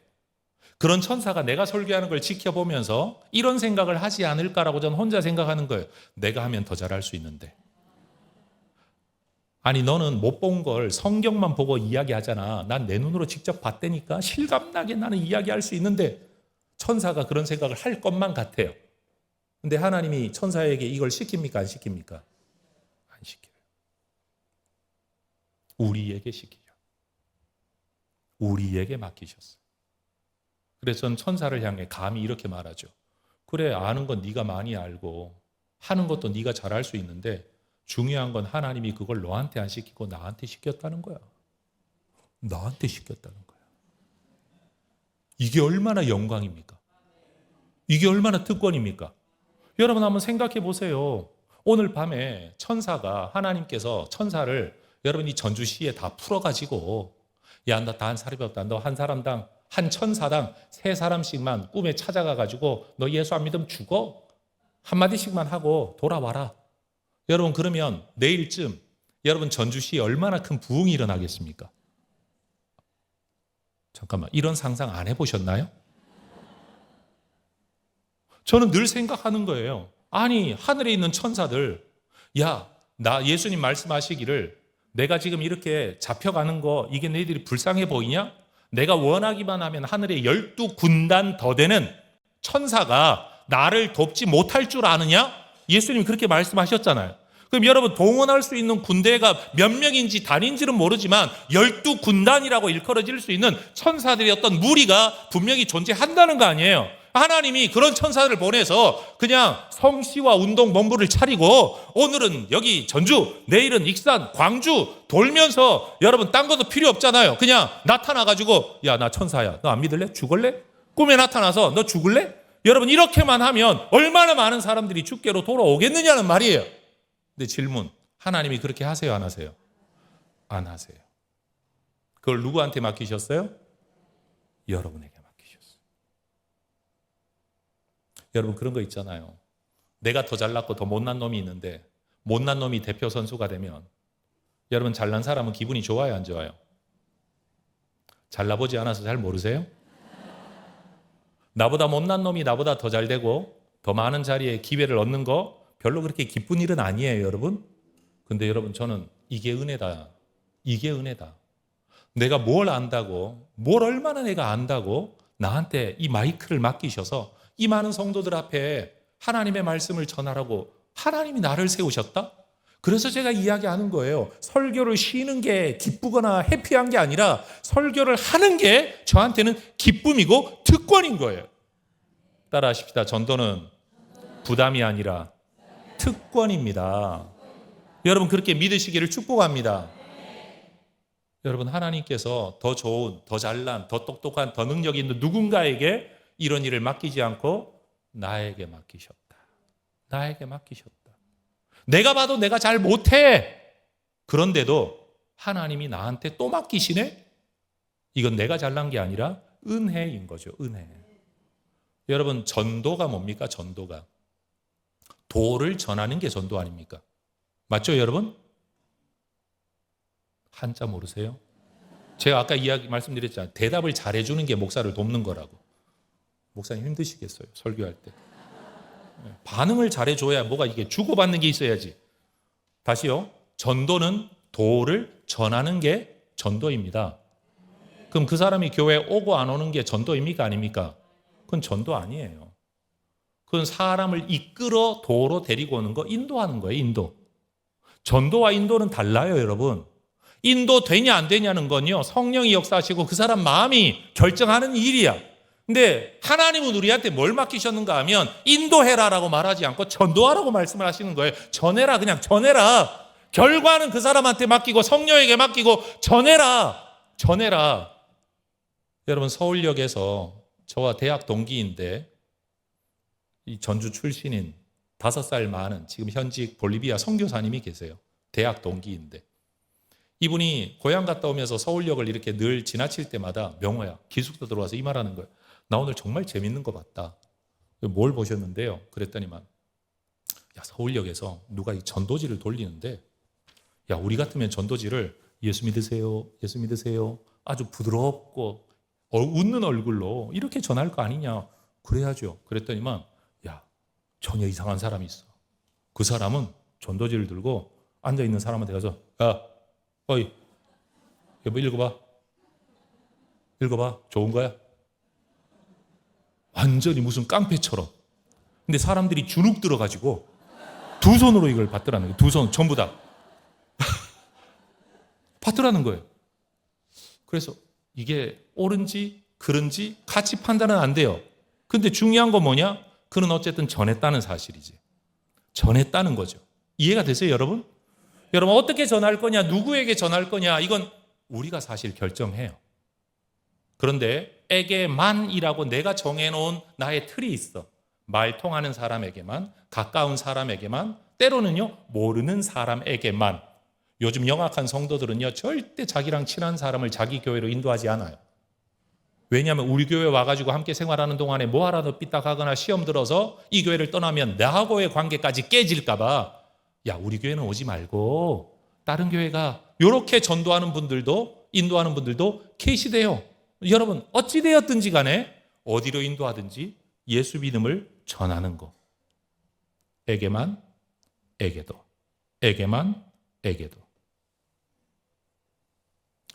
그런 천사가 내가 설교하는 걸 지켜보면서 이런 생각을 하지 않을까라고 저는 혼자 생각하는 거예요. 내가 하면 더 잘할 수 있는데. 아니 너는 못 본 걸 성경만 보고 이야기하잖아. 난 내 눈으로 직접 봤다니까 실감나게 나는 이야기할 수 있는데 천사가 그런 생각을 할 것만 같아요. 근데 하나님이 천사에게 이걸 시킵니까? 안 시킵니까? 안 시켜요. 우리에게 시키죠. 우리에게 맡기셨어요. 그래서 전 천사를 향해 감히 이렇게 말하죠. 그래 아는 건 네가 많이 알고 하는 것도 네가 잘할 수 있는데 중요한 건 하나님이 그걸 너한테 안 시키고 나한테 시켰다는 거야. 나한테 시켰다는 거야. 이게 얼마나 영광입니까? 이게 얼마나 특권입니까? 여러분 한번 생각해 보세요. 오늘 밤에 천사가 하나님께서 천사를 여러분이 전주시에 다 풀어가지고 야, 너 다 한 사람이 없다. 너 한 사람당 한 천사당 3사람씩만 꿈에 찾아가가지고 너 예수 안 믿으면 죽어. 한마디씩만 하고 돌아와라. 여러분 그러면 내일쯤 여러분 전주시에 얼마나 큰 부흥이 일어나겠습니까? 잠깐만 이런 상상 안 해보셨나요? 저는 늘 생각하는 거예요. 아니 하늘에 있는 천사들 야, 나 예수님 말씀하시기를 내가 지금 이렇게 잡혀가는 거 이게 너희들이 불쌍해 보이냐? 내가 원하기만 하면 하늘에 12군단 더 되는 천사가 나를 돕지 못할 줄 아느냐? 예수님이 그렇게 말씀하셨잖아요. 그럼 여러분 동원할 수 있는 군대가 몇 명인지 단인지는 모르지만 12군단이라고 일컬어질 수 있는 천사들의 어떤 무리가 분명히 존재한다는 거 아니에요. 하나님이 그런 천사들을 보내서 그냥 성시와 운동 본부를 차리고 오늘은 여기 전주, 내일은 익산, 광주 돌면서 여러분 딴 것도 필요 없잖아요. 그냥 나타나가지고 야, 나 천사야. 너 안 믿을래? 죽을래? 꿈에 나타나서 너 죽을래? 여러분 이렇게만 하면 얼마나 많은 사람들이 주께로 돌아오겠느냐는 말이에요. 근데 질문, 하나님이 그렇게 하세요? 안 하세요? 안 하세요. 그걸 누구한테 맡기셨어요? 여러분에게 맡기셨어요. 여러분 그런 거 있잖아요. 내가 더 잘났고 더 못난 놈이 있는데 못난 놈이 대표 선수가 되면 여러분 잘난 사람은 기분이 좋아요? 안 좋아요? 잘나보지 않아서 잘 모르세요? 나보다 못난 놈이 나보다 더 잘되고 더 많은 자리에 기회를 얻는 거 별로 그렇게 기쁜 일은 아니에요, 여러분. 근데 여러분 저는 이게 은혜다. 이게 은혜다. 내가 뭘 안다고, 뭘 얼마나 내가 안다고 나한테 이 마이크를 맡기셔서 이 많은 성도들 앞에 하나님의 말씀을 전하라고 하나님이 나를 세우셨다? 그래서 제가 이야기하는 거예요. 설교를 쉬는 게 기쁘거나 해피한 게 아니라 설교를 하는 게 저한테는 기쁨이고 특권인 거예요. 따라하십시다. 전도는 부담이 아니라 특권입니다. 여러분 그렇게 믿으시기를 축복합니다. 여러분 하나님께서 더 좋은, 더 잘난, 더 똑똑한, 더 능력 있는 누군가에게 이런 일을 맡기지 않고 나에게 맡기셨다. 나에게 맡기셨다. 내가 봐도 내가 잘 못해. 그런데도 하나님이 나한테 또 맡기시네? 이건 내가 잘난 게 아니라 은혜인 거죠. 은혜. 여러분 전도가 뭡니까? 전도가. 도를 전하는 게 전도 아닙니까? 맞죠, 여러분? 한자 모르세요? 제가 아까 말씀드렸잖아요. 대답을 잘해주는 게 목사를 돕는 거라고. 목사님 힘드시겠어요, 설교할 때. 반응을 잘해줘야 뭐가 이게 주고받는 게 있어야지. 다시요. 전도는 도를 전하는 게 전도입니다. 그럼 그 사람이 교회에 오고 안 오는 게 전도입니까? 아닙니까? 그건 전도 아니에요. 그건 사람을 이끌어 도로 데리고 오는 거, 인도하는 거예요, 인도. 전도와 인도는 달라요, 여러분. 인도 되냐 안 되냐는 건요, 성령이 역사하시고 그 사람 마음이 결정하는 일이야. 근데 하나님은 우리한테 뭘 맡기셨는가 하면 인도해라라고 말하지 않고 전도하라고 말씀을 하시는 거예요. 전해라, 그냥 전해라. 결과는 그 사람한테 맡기고 성령에게 맡기고 전해라. 여러분, 서울역에서 저와 대학 동기인데 이 전주 출신인 5살 많은 지금 현직 볼리비아 선교사님이 계세요. 대학 동기인데 이분이 고향 갔다 오면서 서울역을 이렇게 늘 지나칠 때마다 명호야, 기숙사 들어와서 이 말하는 거예요. 나 오늘 정말 재밌는 거 봤다. 뭘 보셨는데요? 그랬더니만 야, 서울역에서 누가 이 전도지를 돌리는데 야, 우리 같으면 전도지를 예수 믿으세요, 예수 믿으세요, 아주 부드럽고 웃는 얼굴로 이렇게 전할 거 아니냐. 그래야죠. 그랬더니만 야, 전혀 이상한 사람이 있어. 그 사람은 전도지를 들고 앉아있는 사람한테 가서 야, 어이, 여보 읽어봐. 좋은 거야? 완전히 무슨 깡패처럼. 근데 사람들이 주눅 들어가지고 두 손으로 이걸 받더라는 거예요. 두 손 전부 다 받더라는 거예요. 그래서 이게 옳은지 그른지 같이 판단은 안 돼요. 근데 중요한 건 뭐냐? 그는 어쨌든 전했다는 사실이지. 전했다는 거죠. 이해가 되세요, 여러분? 여러분, 어떻게 전할 거냐, 누구에게 전할 거냐, 이건 우리가 사실 결정해요. 그런데 에게만이라고 내가 정해놓은 나의 틀이 있어. 말 통하는 사람에게만, 가까운 사람에게만, 때로는요 모르는 사람에게만. 요즘 영악한 성도들은요 절대 자기랑 친한 사람을 자기 교회로 인도하지 않아요. 왜냐하면 우리 교회 와가지고 함께 생활하는 동안에 뭐 하라도 삐딱하거나 시험 들어서 이 교회를 떠나면 나하고의 관계까지 깨질까 봐 야, 우리 교회는 오지 말고 다른 교회가, 이렇게 전도하는 분들도, 인도하는 분들도 계시대요. 여러분, 어찌되었든지 간에 어디로 인도하든지 예수 믿음을 전하는 거. 에게만, 에게도. 에게만, 에게도.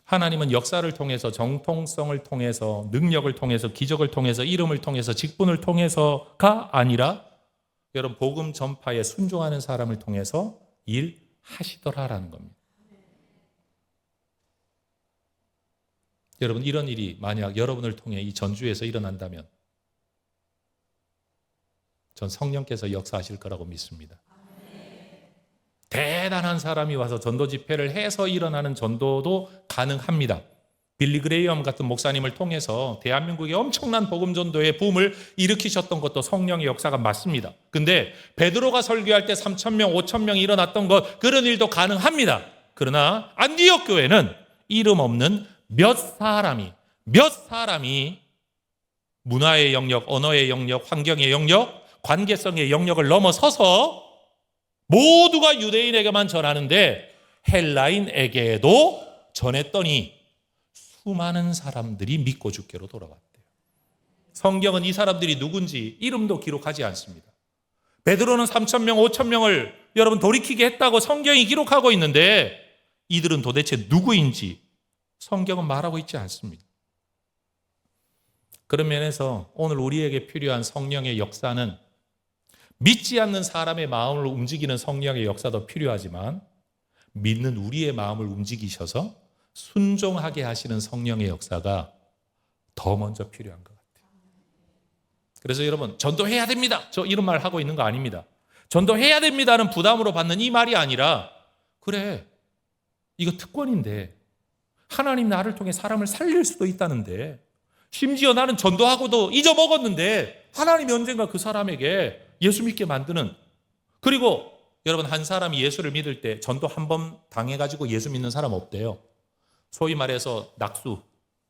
하나님은 역사를 통해서, 정통성을 통해서, 능력을 통해서, 기적을 통해서, 이름을 통해서, 직분을 통해서가 아니라 여러분, 복음 전파에 순종하는 사람을 통해서 일하시더라라는 겁니다. 여러분, 이런 일이 만약 여러분을 통해 이 전주에서 일어난다면 전 성령께서 역사하실 거라고 믿습니다. 대단한 사람이 와서 전도 집회를 해서 일어나는 전도도 가능합니다. 빌리 그레이엄 같은 목사님을 통해서 대한민국의 엄청난 복음 전도의 붐을 일으키셨던 것도 성령의 역사가 맞습니다. 근데 베드로가 설교할 때 3,000명, 5,000명이 일어났던 것, 그런 일도 가능합니다. 그러나 안디옥 교회는 이름 없는 몇 사람이 문화의 영역, 언어의 영역, 환경의 영역, 관계성의 영역을 넘어서서 모두가 유대인에게만 전하는데 헬라인에게도 전했더니 수많은 사람들이 믿고 주께로 돌아왔대요. 성경은 이 사람들이 누군지 이름도 기록하지 않습니다. 베드로는 3,000명, 5,000명을 여러분 돌이키게 했다고 성경이 기록하고 있는데 이들은 도대체 누구인지 성경은 말하고 있지 않습니다. 그런 면에서 오늘 우리에게 필요한 성령의 역사는 믿지 않는 사람의 마음을 움직이는 성령의 역사도 필요하지만 믿는 우리의 마음을 움직이셔서 순종하게 하시는 성령의 역사가 더 먼저 필요한 것 같아요. 그래서 여러분, 전도해야 됩니다. 저 이런 말 하고 있는 거 아닙니다. 전도해야 됩니다는 부담으로 받는 이 말이 아니라, 그래, 이거 특권인데 하나님 나를 통해 사람을 살릴 수도 있다는데, 심지어 나는 전도하고도 잊어먹었는데 하나님이 언젠가 그 사람에게 예수 믿게 만드는, 그리고 여러분, 한 사람이 예수를 믿을 때 전도 한 번 당해가지고 예수 믿는 사람 없대요. 소위 말해서 낙수,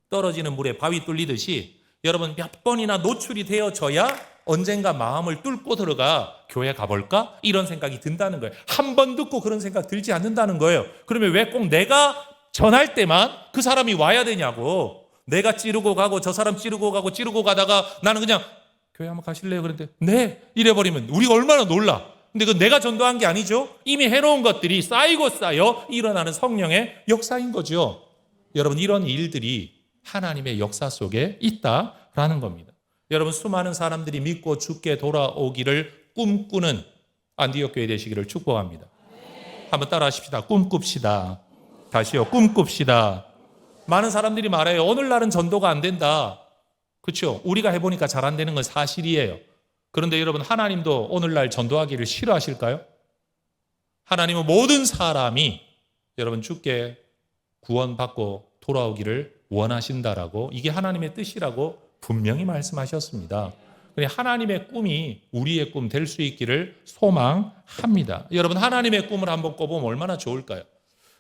떨어지는 물에 바위 뚫리듯이 여러분 몇 번이나 노출이 되어져야 언젠가 마음을 뚫고 들어가 교회 가볼까? 이런 생각이 든다는 거예요. 한 번 듣고 그런 생각 들지 않는다는 거예요. 그러면 왜 꼭 내가 전할 때만 그 사람이 와야 되냐고. 내가 찌르고 가고 저 사람 찌르고 가고 찌르고 가다가 나는 그냥 교회 한번 가실래요? 그런데 네 이래버리면 우리가 얼마나 놀라. 근데 그 내가 전도한 게 아니죠. 이미 해놓은 것들이 쌓이고 쌓여 일어나는 성령의 역사인 거죠. 여러분 이런 일들이 하나님의 역사 속에 있다라는 겁니다. 여러분 수많은 사람들이 믿고 죽게 돌아오기를 꿈꾸는 안디옥 교회 되시기를 축복합니다. 한번 따라 하십시다. 꿈꿉시다. 다시요. 꿈꿉시다. 많은 사람들이 말해요. 오늘날은 전도가 안 된다. 그렇죠? 우리가 해보니까 잘 안 되는 건 사실이에요. 그런데 여러분 하나님도 오늘날 전도하기를 싫어하실까요? 하나님은 모든 사람이 여러분 주께 구원받고 돌아오기를 원하신다라고 이게 하나님의 뜻이라고 분명히 말씀하셨습니다. 하나님의 꿈이 우리의 꿈 될 수 있기를 소망합니다. 여러분 하나님의 꿈을 한번 꿔보면 얼마나 좋을까요?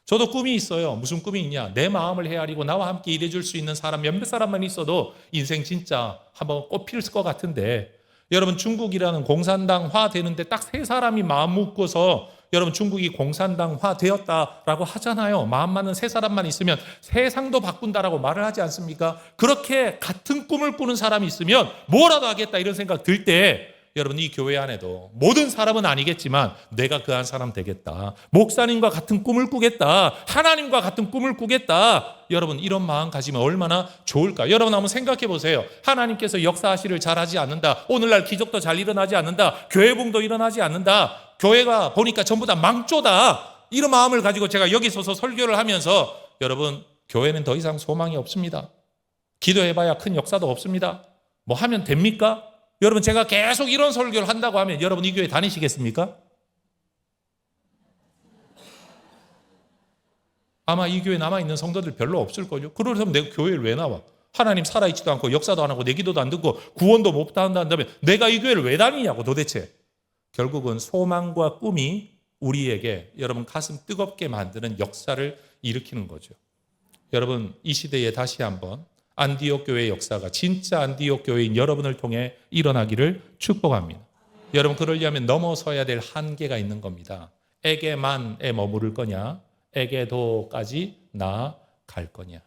저도 꿈이 있어요. 무슨 꿈이 있냐? 내 마음을 헤아리고 나와 함께 일해줄 수 있는 사람 몇몇 사람만 있어도 인생 진짜 한번 꽃필 것 같은데 여러분 중국이라는 공산당화 되는데 딱 세 사람이 마음 묶어서 여러분 중국이 공산당화 되었다라고 하잖아요. 마음 맞는 세 사람만 있으면 세상도 바꾼다라고 말을 하지 않습니까? 그렇게 같은 꿈을 꾸는 사람이 있으면 뭐라도 하겠다 이런 생각 들 때 여러분 이 교회 안에도 모든 사람은 아니겠지만 내가 그 한 사람 되겠다. 목사님과 같은 꿈을 꾸겠다. 하나님과 같은 꿈을 꾸겠다. 여러분 이런 마음 가지면 얼마나 좋을까? 여러분 한번 생각해 보세요. 하나님께서 역사하시를 잘하지 않는다. 오늘날 기적도 잘 일어나지 않는다. 교회봉도 일어나지 않는다. 교회가 보니까 전부 다 망조다. 이런 마음을 가지고 제가 여기 서서 설교를 하면서 여러분 교회는 더 이상 소망이 없습니다. 기도해봐야 큰 역사도 없습니다. 뭐 하면 됩니까? 여러분 제가 계속 이런 설교를 한다고 하면 여러분 이 교회 다니시겠습니까? 아마 이 교회 남아있는 성도들 별로 없을걸요. 그러면 내가 교회를 왜 나와? 하나님 살아있지도 않고 역사도 안 하고 내 기도도 안 듣고 구원도 못 한다면 내가 이 교회를 왜 다니냐고 도대체. 결국은 소망과 꿈이 우리에게 여러분 가슴 뜨겁게 만드는 역사를 일으키는 거죠. 여러분 이 시대에 다시 한번 안디옥 교회의 역사가 진짜 안디옥 교회인 여러분을 통해 일어나기를 축복합니다. 여러분 그러려면 넘어서야 될 한계가 있는 겁니다. 에게만에 머무를 거냐 에게도까지 나아갈 거냐.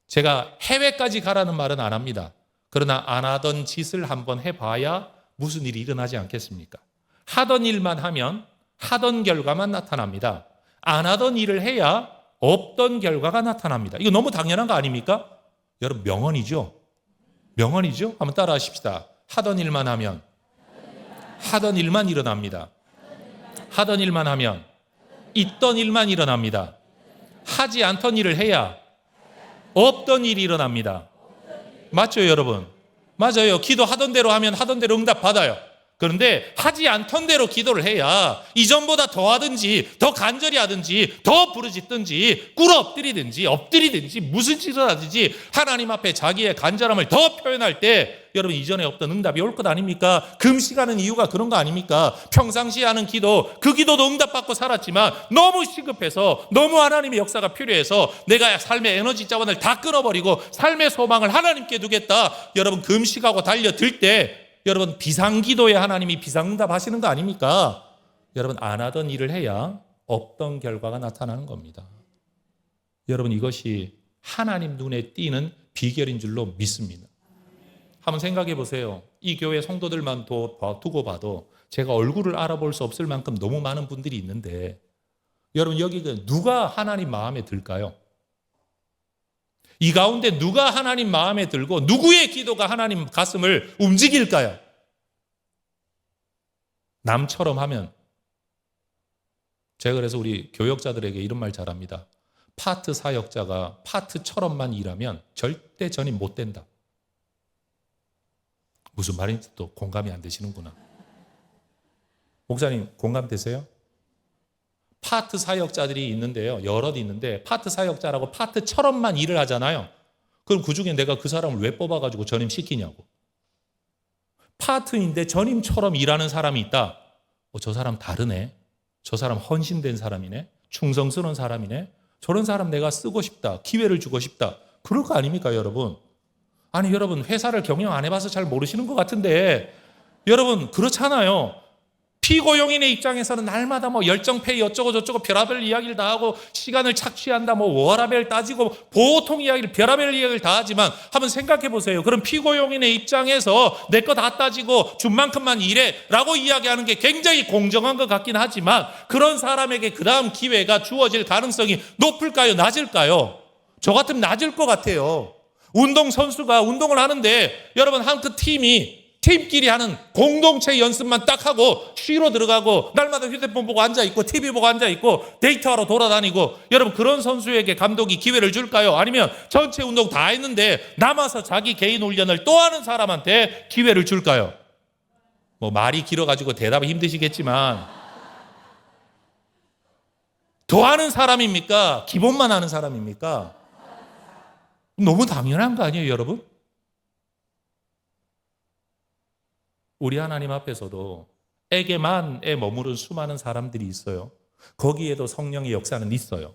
제가 해외까지 가라는 말은 안 합니다. 그러나 안 하던 짓을 한번 해봐야 무슨 일이 일어나지 않겠습니까? 하던 일만 하면 하던 결과만 나타납니다. 안 하던 일을 해야 없던 결과가 나타납니다. 이거 너무 당연한 거 아닙니까? 여러분 명언이죠? 명언이죠? 한번 따라 하십시다. 하던 일만 하면 하던 일만 일어납니다. 하던 일만 하면 있던 일만 일어납니다. 하지 않던 일을 해야 없던 일이 일어납니다. 맞죠 여러분? 맞아요. 기도하던 대로 하면 하던 대로 응답 받아요. 그런데 하지 않던 대로 기도를 해야 이전보다 더 하든지 더 간절히 하든지 더 부르짖든지 꿇어 엎드리든지 무슨 짓을 하든지 하나님 앞에 자기의 간절함을 더 표현할 때 여러분 이전에 없던 응답이 올 것 아닙니까? 금식하는 이유가 그런 거 아닙니까? 평상시에 하는 기도 그 기도도 응답받고 살았지만 너무 시급해서 너무 하나님의 역사가 필요해서 내가 삶의 에너지 자원을 다 끊어버리고 삶의 소망을 하나님께 두겠다. 여러분 금식하고 달려들 때 여러분 비상기도에 하나님이 비상응답 하시는 거 아닙니까? 여러분 안 하던 일을 해야 없던 결과가 나타나는 겁니다. 여러분 이것이 하나님 눈에 띄는 비결인 줄로 믿습니다. 한번 생각해 보세요. 이 교회 성도들만 두고 봐도 제가 얼굴을 알아볼 수 없을 만큼 너무 많은 분들이 있는데 여러분 여기 누가 하나님 마음에 들까요? 이 가운데 누가 하나님 마음에 들고 누구의 기도가 하나님 가슴을 움직일까요? 남처럼 하면 제가 그래서 우리 교역자들에게 이런 말 잘합니다. 파트 사역자가 파트처럼만 일하면 절대 전임 못 된다. 무슨 말인지 또 공감이 안 되시는구나. 목사님 공감되세요? 파트 사역자들이 있는데요. 여럿 있는데 파트 사역자라고 파트처럼만 일을 하잖아요. 그럼 그중에 내가 그 사람을 왜 뽑아가지고 전임시키냐고. 파트인데 전임처럼 일하는 사람이 있다. 저 사람 다르네. 저 사람 헌신된 사람이네. 충성스러운 사람이네. 저런 사람 내가 쓰고 싶다. 기회를 주고 싶다. 그럴 거 아닙니까 여러분? 아니 여러분 회사를 경영 안 해봐서 잘 모르시는 것 같은데 여러분 그렇잖아요. 피고용인의 입장에서는 날마다 뭐 열정페이 어쩌고 저쩌고 별의별 이야기를 다 하고 시간을 착취한다 뭐 워라밸 따지고 보통 이야기를 별의별 이야기를 다 하지만 한번 생각해 보세요. 그럼 피고용인의 입장에서 내 거 다 따지고 준 만큼만 일해 라고 이야기하는 게 굉장히 공정한 것 같긴 하지만 그런 사람에게 그 다음 기회가 주어질 가능성이 높을까요? 낮을까요? 저 같으면 낮을 것 같아요. 운동선수가 운동을 하는데 여러분 한 그 팀끼리 하는 공동체 연습만 딱 하고 쉬러 들어가고 날마다 휴대폰 보고 앉아있고 TV 보고 앉아있고 데이트하러 돌아다니고 여러분 그런 선수에게 감독이 기회를 줄까요? 아니면 전체 운동 다 했는데 남아서 자기 개인 훈련을 또 하는 사람한테 기회를 줄까요? 뭐 말이 길어가지고 대답이 힘드시겠지만 더 하는 사람입니까? 기본만 하는 사람입니까? 너무 당연한 거 아니에요, 여러분? 우리 하나님 앞에서도 에게만에 머무른 수많은 사람들이 있어요. 거기에도 성령의 역사는 있어요.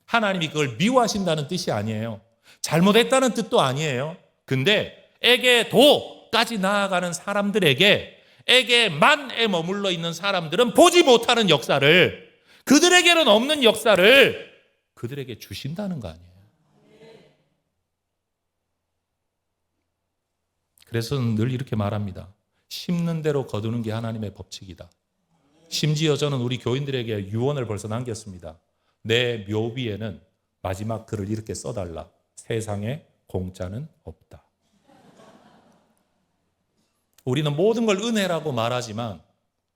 하나님이 그걸 미워하신다는 뜻이 아니에요. 잘못했다는 뜻도 아니에요. 근데 에게도까지 나아가는 사람들에게 에게만에 머물러 있는 사람들은 보지 못하는 역사를 그들에게는 없는 역사를 그들에게 주신다는 거 아니에요. 그래서 늘 이렇게 말합니다. 심는 대로 거두는 게 하나님의 법칙이다. 심지어 저는 우리 교인들에게 유언을 벌써 남겼습니다. 내 묘비에는 마지막 글을 이렇게 써달라. 세상에 공짜는 없다. 우리는 모든 걸 은혜라고 말하지만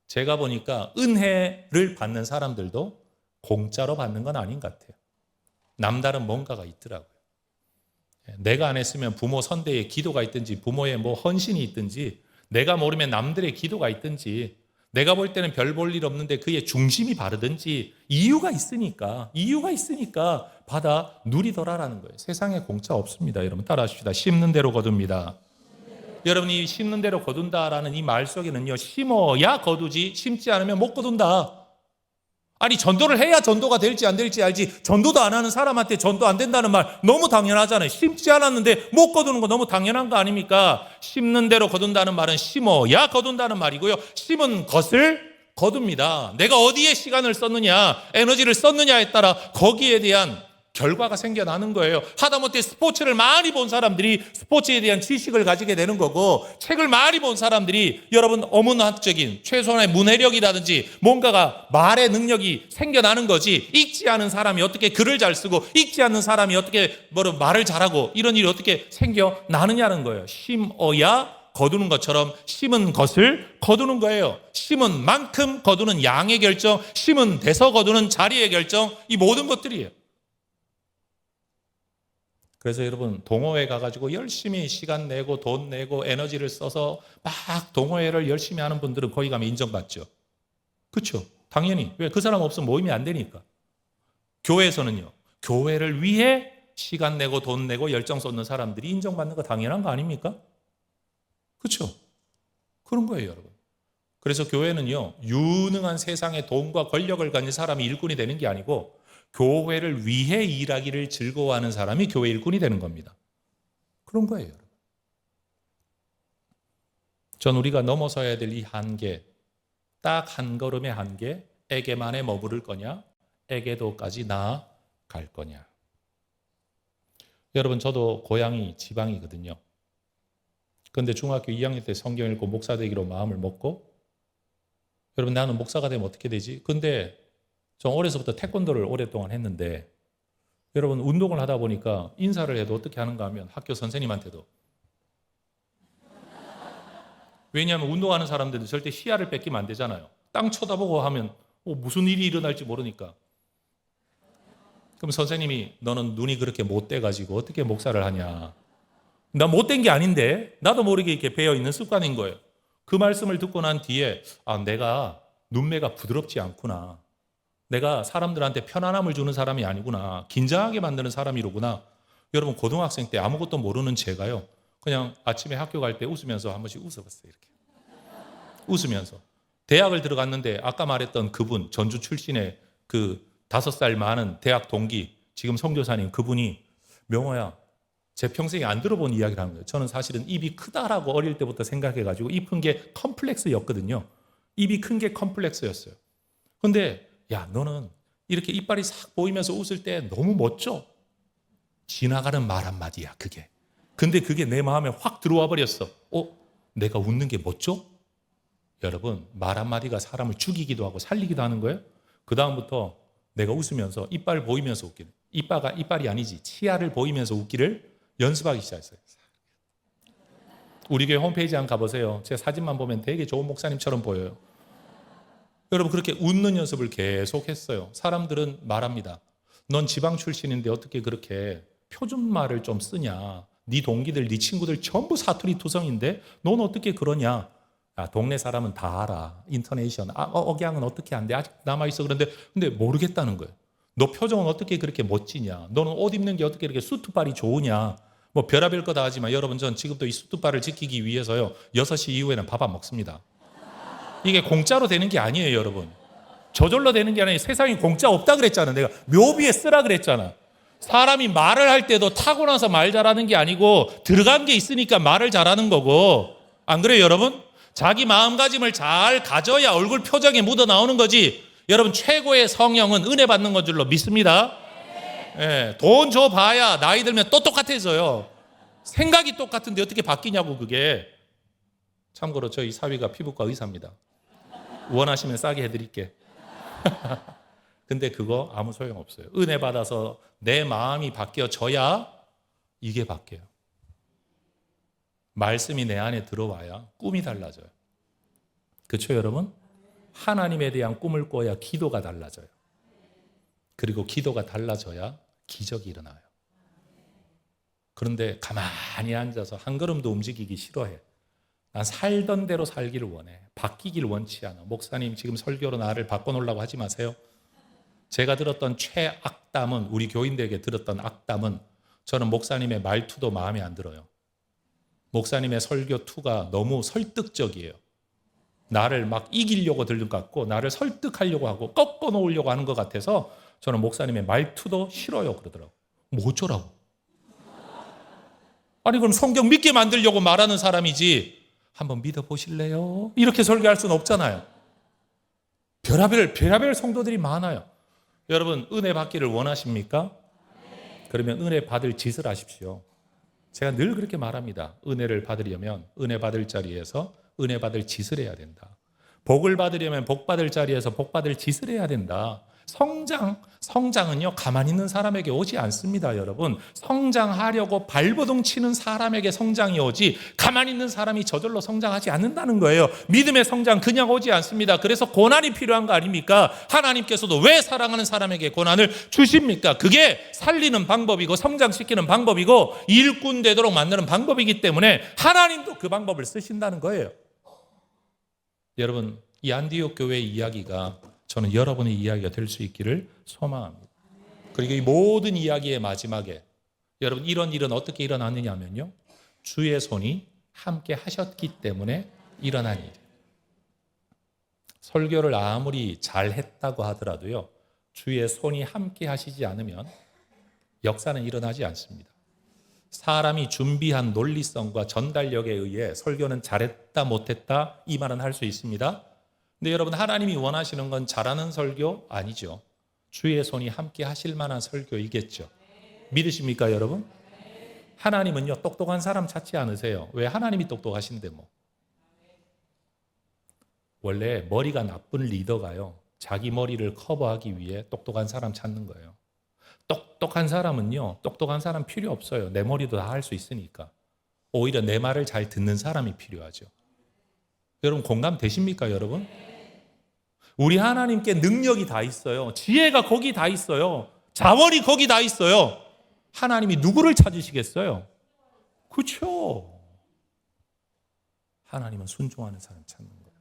제가 보니까 은혜를 받는 사람들도 공짜로 받는 건 아닌 것 같아요. 남다른 뭔가가 있더라고요. 내가 안 했으면 부모 선대에 기도가 있든지 부모의 뭐 헌신이 있든지 내가 모르면 남들의 기도가 있든지 내가 볼 때는 별 볼 일 없는데 그의 중심이 바르든지 이유가 있으니까 받아 누리더라라는 거예요. 세상에 공짜 없습니다. 여러분 따라하십시다. 심는 대로 거둡니다. 여러분이 심는 대로 거둔다라는 이 말 속에는요. 심어야 거두지 심지 않으면 못 거둔다. 아니 전도를 해야 전도가 될지 안 될지 알지 전도도 안 하는 사람한테 전도 안 된다는 말 너무 당연하잖아요. 심지 않았는데 못 거두는 거 너무 당연한 거 아닙니까? 심는 대로 거둔다는 말은 심어야 거둔다는 말이고요. 심은 것을 거둡니다. 내가 어디에 시간을 썼느냐 에너지를 썼느냐에 따라 거기에 대한 결과가 생겨나는 거예요. 하다못해 스포츠를 많이 본 사람들이 스포츠에 대한 지식을 가지게 되는 거고 책을 많이 본 사람들이 여러분 어문학적인 최소한의 문해력이라든지 뭔가가 말의 능력이 생겨나는 거지 읽지 않은 사람이 어떻게 글을 잘 쓰고 읽지 않는 사람이 어떻게 말을 잘하고 이런 일이 어떻게 생겨나느냐는 거예요. 심어야 거두는 것처럼 심은 것을 거두는 거예요. 심은 만큼 거두는 양의 결정, 심은 데서 거두는 자리의 결정 이 모든 것들이에요. 그래서 여러분 동호회 가가지고 열심히 시간 내고 돈 내고 에너지를 써서 막 동호회를 열심히 하는 분들은 거기 가면 인정받죠. 그렇죠? 당연히. 왜? 그 사람 없으면 모임이 안 되니까. 교회에서는요. 교회를 위해 시간 내고 돈 내고 열정 쏟는 사람들이 인정받는 거 당연한 거 아닙니까? 그렇죠? 그런 거예요, 여러분. 그래서 교회는요. 유능한 세상에 돈과 권력을 가진 사람이 일꾼이 되는 게 아니고 교회를 위해 일하기를 즐거워하는 사람이 교회 일꾼이 되는 겁니다. 그런 거예요, 여러분. 전 우리가 넘어서야 될 이 한계, 딱 한 걸음의 한계, 에게만에 머무를 거냐, 에게도까지 나아갈 거냐. 여러분, 저도 고향이 지방이거든요. 그런데 중학교 2학년 때 성경 읽고 목사 되기로 마음을 먹고, 여러분, 나는 목사가 되면 어떻게 되지? 근데 저 어려서부터 태권도를 오랫동안 했는데 여러분 운동을 하다 보니까 인사를 해도 어떻게 하는가 하면 학교 선생님한테도 왜냐하면 운동하는 사람들은 절대 시야를 뺏기면 안 되잖아요. 땅 쳐다보고 하면 무슨 일이 일어날지 모르니까 그럼 선생님이 너는 눈이 그렇게 못돼가지고 어떻게 목사를 하냐. 나 못된 게 아닌데 나도 모르게 이렇게 배어있는 습관인 거예요. 그 말씀을 듣고 난 뒤에 내가 눈매가 부드럽지 않구나. 내가 사람들한테 편안함을 주는 사람이 아니구나. 긴장하게 만드는 사람이로구나. 여러분 고등학생 때 아무것도 모르는 제가요. 그냥 아침에 학교 갈 때 웃으면서 한 번씩 웃어봤어요. 이렇게 웃으면서. 대학을 들어갔는데 아까 말했던 그분 전주 출신의 그 5살 많은 대학 동기 지금 선교사님 그분이 명호야 제 평생에 안 들어본 이야기를 하는 거예요. 저는 사실은 입이 크다라고 어릴 때부터 생각해가지고 입은 게 컴플렉스였거든요. 입이 큰 게 컴플렉스였어요. 근데 야, 너는 이렇게 이빨이 싹 보이면서 웃을 때 너무 멋져. 지나가는 말 한마디야, 그게. 근데 그게 내 마음에 확 들어와 버렸어. 내가 웃는 게 멋져? 여러분, 말 한마디가 사람을 죽이기도 하고 살리기도 하는 거예요. 그 다음부터 내가 웃으면서 이빨 보이면서 웃기는, 이빨이 아니지, 치아를 보이면서 웃기를 연습하기 시작했어요. 우리 교회 홈페이지 한번 가보세요. 제 사진만 보면 되게 좋은 목사님처럼 보여요. 여러분, 그렇게 웃는 연습을 계속 했어요. 사람들은 말합니다. 넌 지방 출신인데 어떻게 그렇게 표준말을 좀 쓰냐. 네 동기들, 네 친구들 전부 사투리 투성인데 넌 어떻게 그러냐. 야, 동네 사람은 다 알아. 인터네이션, 억양은 어떻게 안 돼. 아직 남아있어. 근데 모르겠다는 거예요. 너 표정은 어떻게 그렇게 멋지냐. 너는 옷 입는 게 어떻게 이렇게 수트빨이 좋으냐. 뭐 별의별 거 다 하지만 여러분, 전 지금도 이 수트빨을 지키기 위해서요, 6시 이후에는 밥 안 먹습니다. 이게 공짜로 되는 게 아니에요, 여러분. 저절로 되는 게 아니에요. 세상에 공짜 없다 그랬잖아. 내가 묘비에 쓰라 그랬잖아. 사람이 말을 할 때도 타고나서 말 잘하는 게 아니고 들어간 게 있으니까 말을 잘하는 거고. 안 그래요, 여러분? 자기 마음가짐을 잘 가져야 얼굴 표정에 묻어 나오는 거지. 여러분, 최고의 성령은 은혜 받는 건 줄로 믿습니다. 예, 돈 줘봐야 나이 들면 또 똑같아져요. 생각이 똑같은데 어떻게 바뀌냐고, 그게. 참고로 저희 사위가 피부과 의사입니다. 원하시면 싸게 해드릴게. 근데 그거 아무 소용없어요. 은혜 받아서 내 마음이 바뀌어져야 이게 바뀌어요. 말씀이 내 안에 들어와야 꿈이 달라져요. 그렇죠, 여러분? 하나님에 대한 꿈을 꿔야 기도가 달라져요. 그리고 기도가 달라져야 기적이 일어나요. 그런데 가만히 앉아서 한 걸음도 움직이기 싫어해. 난 살던 대로 살기를 원해. 바뀌길 원치 않아. 목사님, 지금 설교로 나를 바꿔놓으려고 하지 마세요. 제가 들었던 최악담은, 우리 교인들에게 들었던 악담은, 저는 목사님의 말투도 마음에 안 들어요. 목사님의 설교 투가 너무 설득적이에요. 나를 막 이기려고 들는 것 같고, 나를 설득하려고 하고 꺾어 놓으려고 하는 것 같아서 저는 목사님의 말투도 싫어요. 그러더라고. 뭐 어쩌라고. 아니, 그럼 성경 믿게 만들려고 말하는 사람이지 한번 믿어보실래요? 이렇게 설교할 수는 없잖아요. 별의별 성도들이 많아요. 여러분, 은혜 받기를 원하십니까? 그러면 은혜 받을 짓을 하십시오. 제가 늘 그렇게 말합니다. 은혜를 받으려면 은혜 받을 자리에서 은혜 받을 짓을 해야 된다. 복을 받으려면 복 받을 자리에서 복 받을 짓을 해야 된다. 성장은요, 가만히 있는 사람에게 오지 않습니다, 여러분. 성장하려고 발버둥 치는 사람에게 성장이 오지, 가만히 있는 사람이 저절로 성장하지 않는다는 거예요. 믿음의 성장 그냥 오지 않습니다. 그래서 고난이 필요한 거 아닙니까? 하나님께서도 왜 사랑하는 사람에게 고난을 주십니까? 그게 살리는 방법이고 성장시키는 방법이고 일꾼 되도록 만드는 방법이기 때문에 하나님도 그 방법을 쓰신다는 거예요. 여러분, 이 안디옥 교회의 이야기가 저는 여러분의 이야기가 될 수 있기를 소망합니다. 그리고 이 모든 이야기의 마지막에 여러분, 이런 일은 어떻게 일어났느냐 하면요, 주의 손이 함께 하셨기 때문에 일어난 일이에요. 설교를 아무리 잘했다고 하더라도요, 주의 손이 함께 하시지 않으면 역사는 일어나지 않습니다. 사람이 준비한 논리성과 전달력에 의해 설교는 잘했다 못했다 이 말은 할 수 있습니다. 근데 여러분, 하나님이 원하시는 건 잘하는 설교 아니죠. 주의 손이 함께 하실 만한 설교이겠죠. 믿으십니까, 여러분? 하나님은요, 똑똑한 사람 찾지 않으세요. 왜? 하나님이 똑똑하신데 뭐. 원래 머리가 나쁜 리더가요, 자기 머리를 커버하기 위해 똑똑한 사람 찾는 거예요. 똑똑한 사람은요, 똑똑한 사람 필요 없어요. 내 머리도 다 할 수 있으니까. 오히려 내 말을 잘 듣는 사람이 필요하죠. 여러분, 공감 되십니까, 여러분? 우리 하나님께 능력이 다 있어요. 지혜가 거기 다 있어요. 자원이 거기 다 있어요. 하나님이 누구를 찾으시겠어요? 그렇죠. 하나님은 순종하는 사람 찾는 거예요.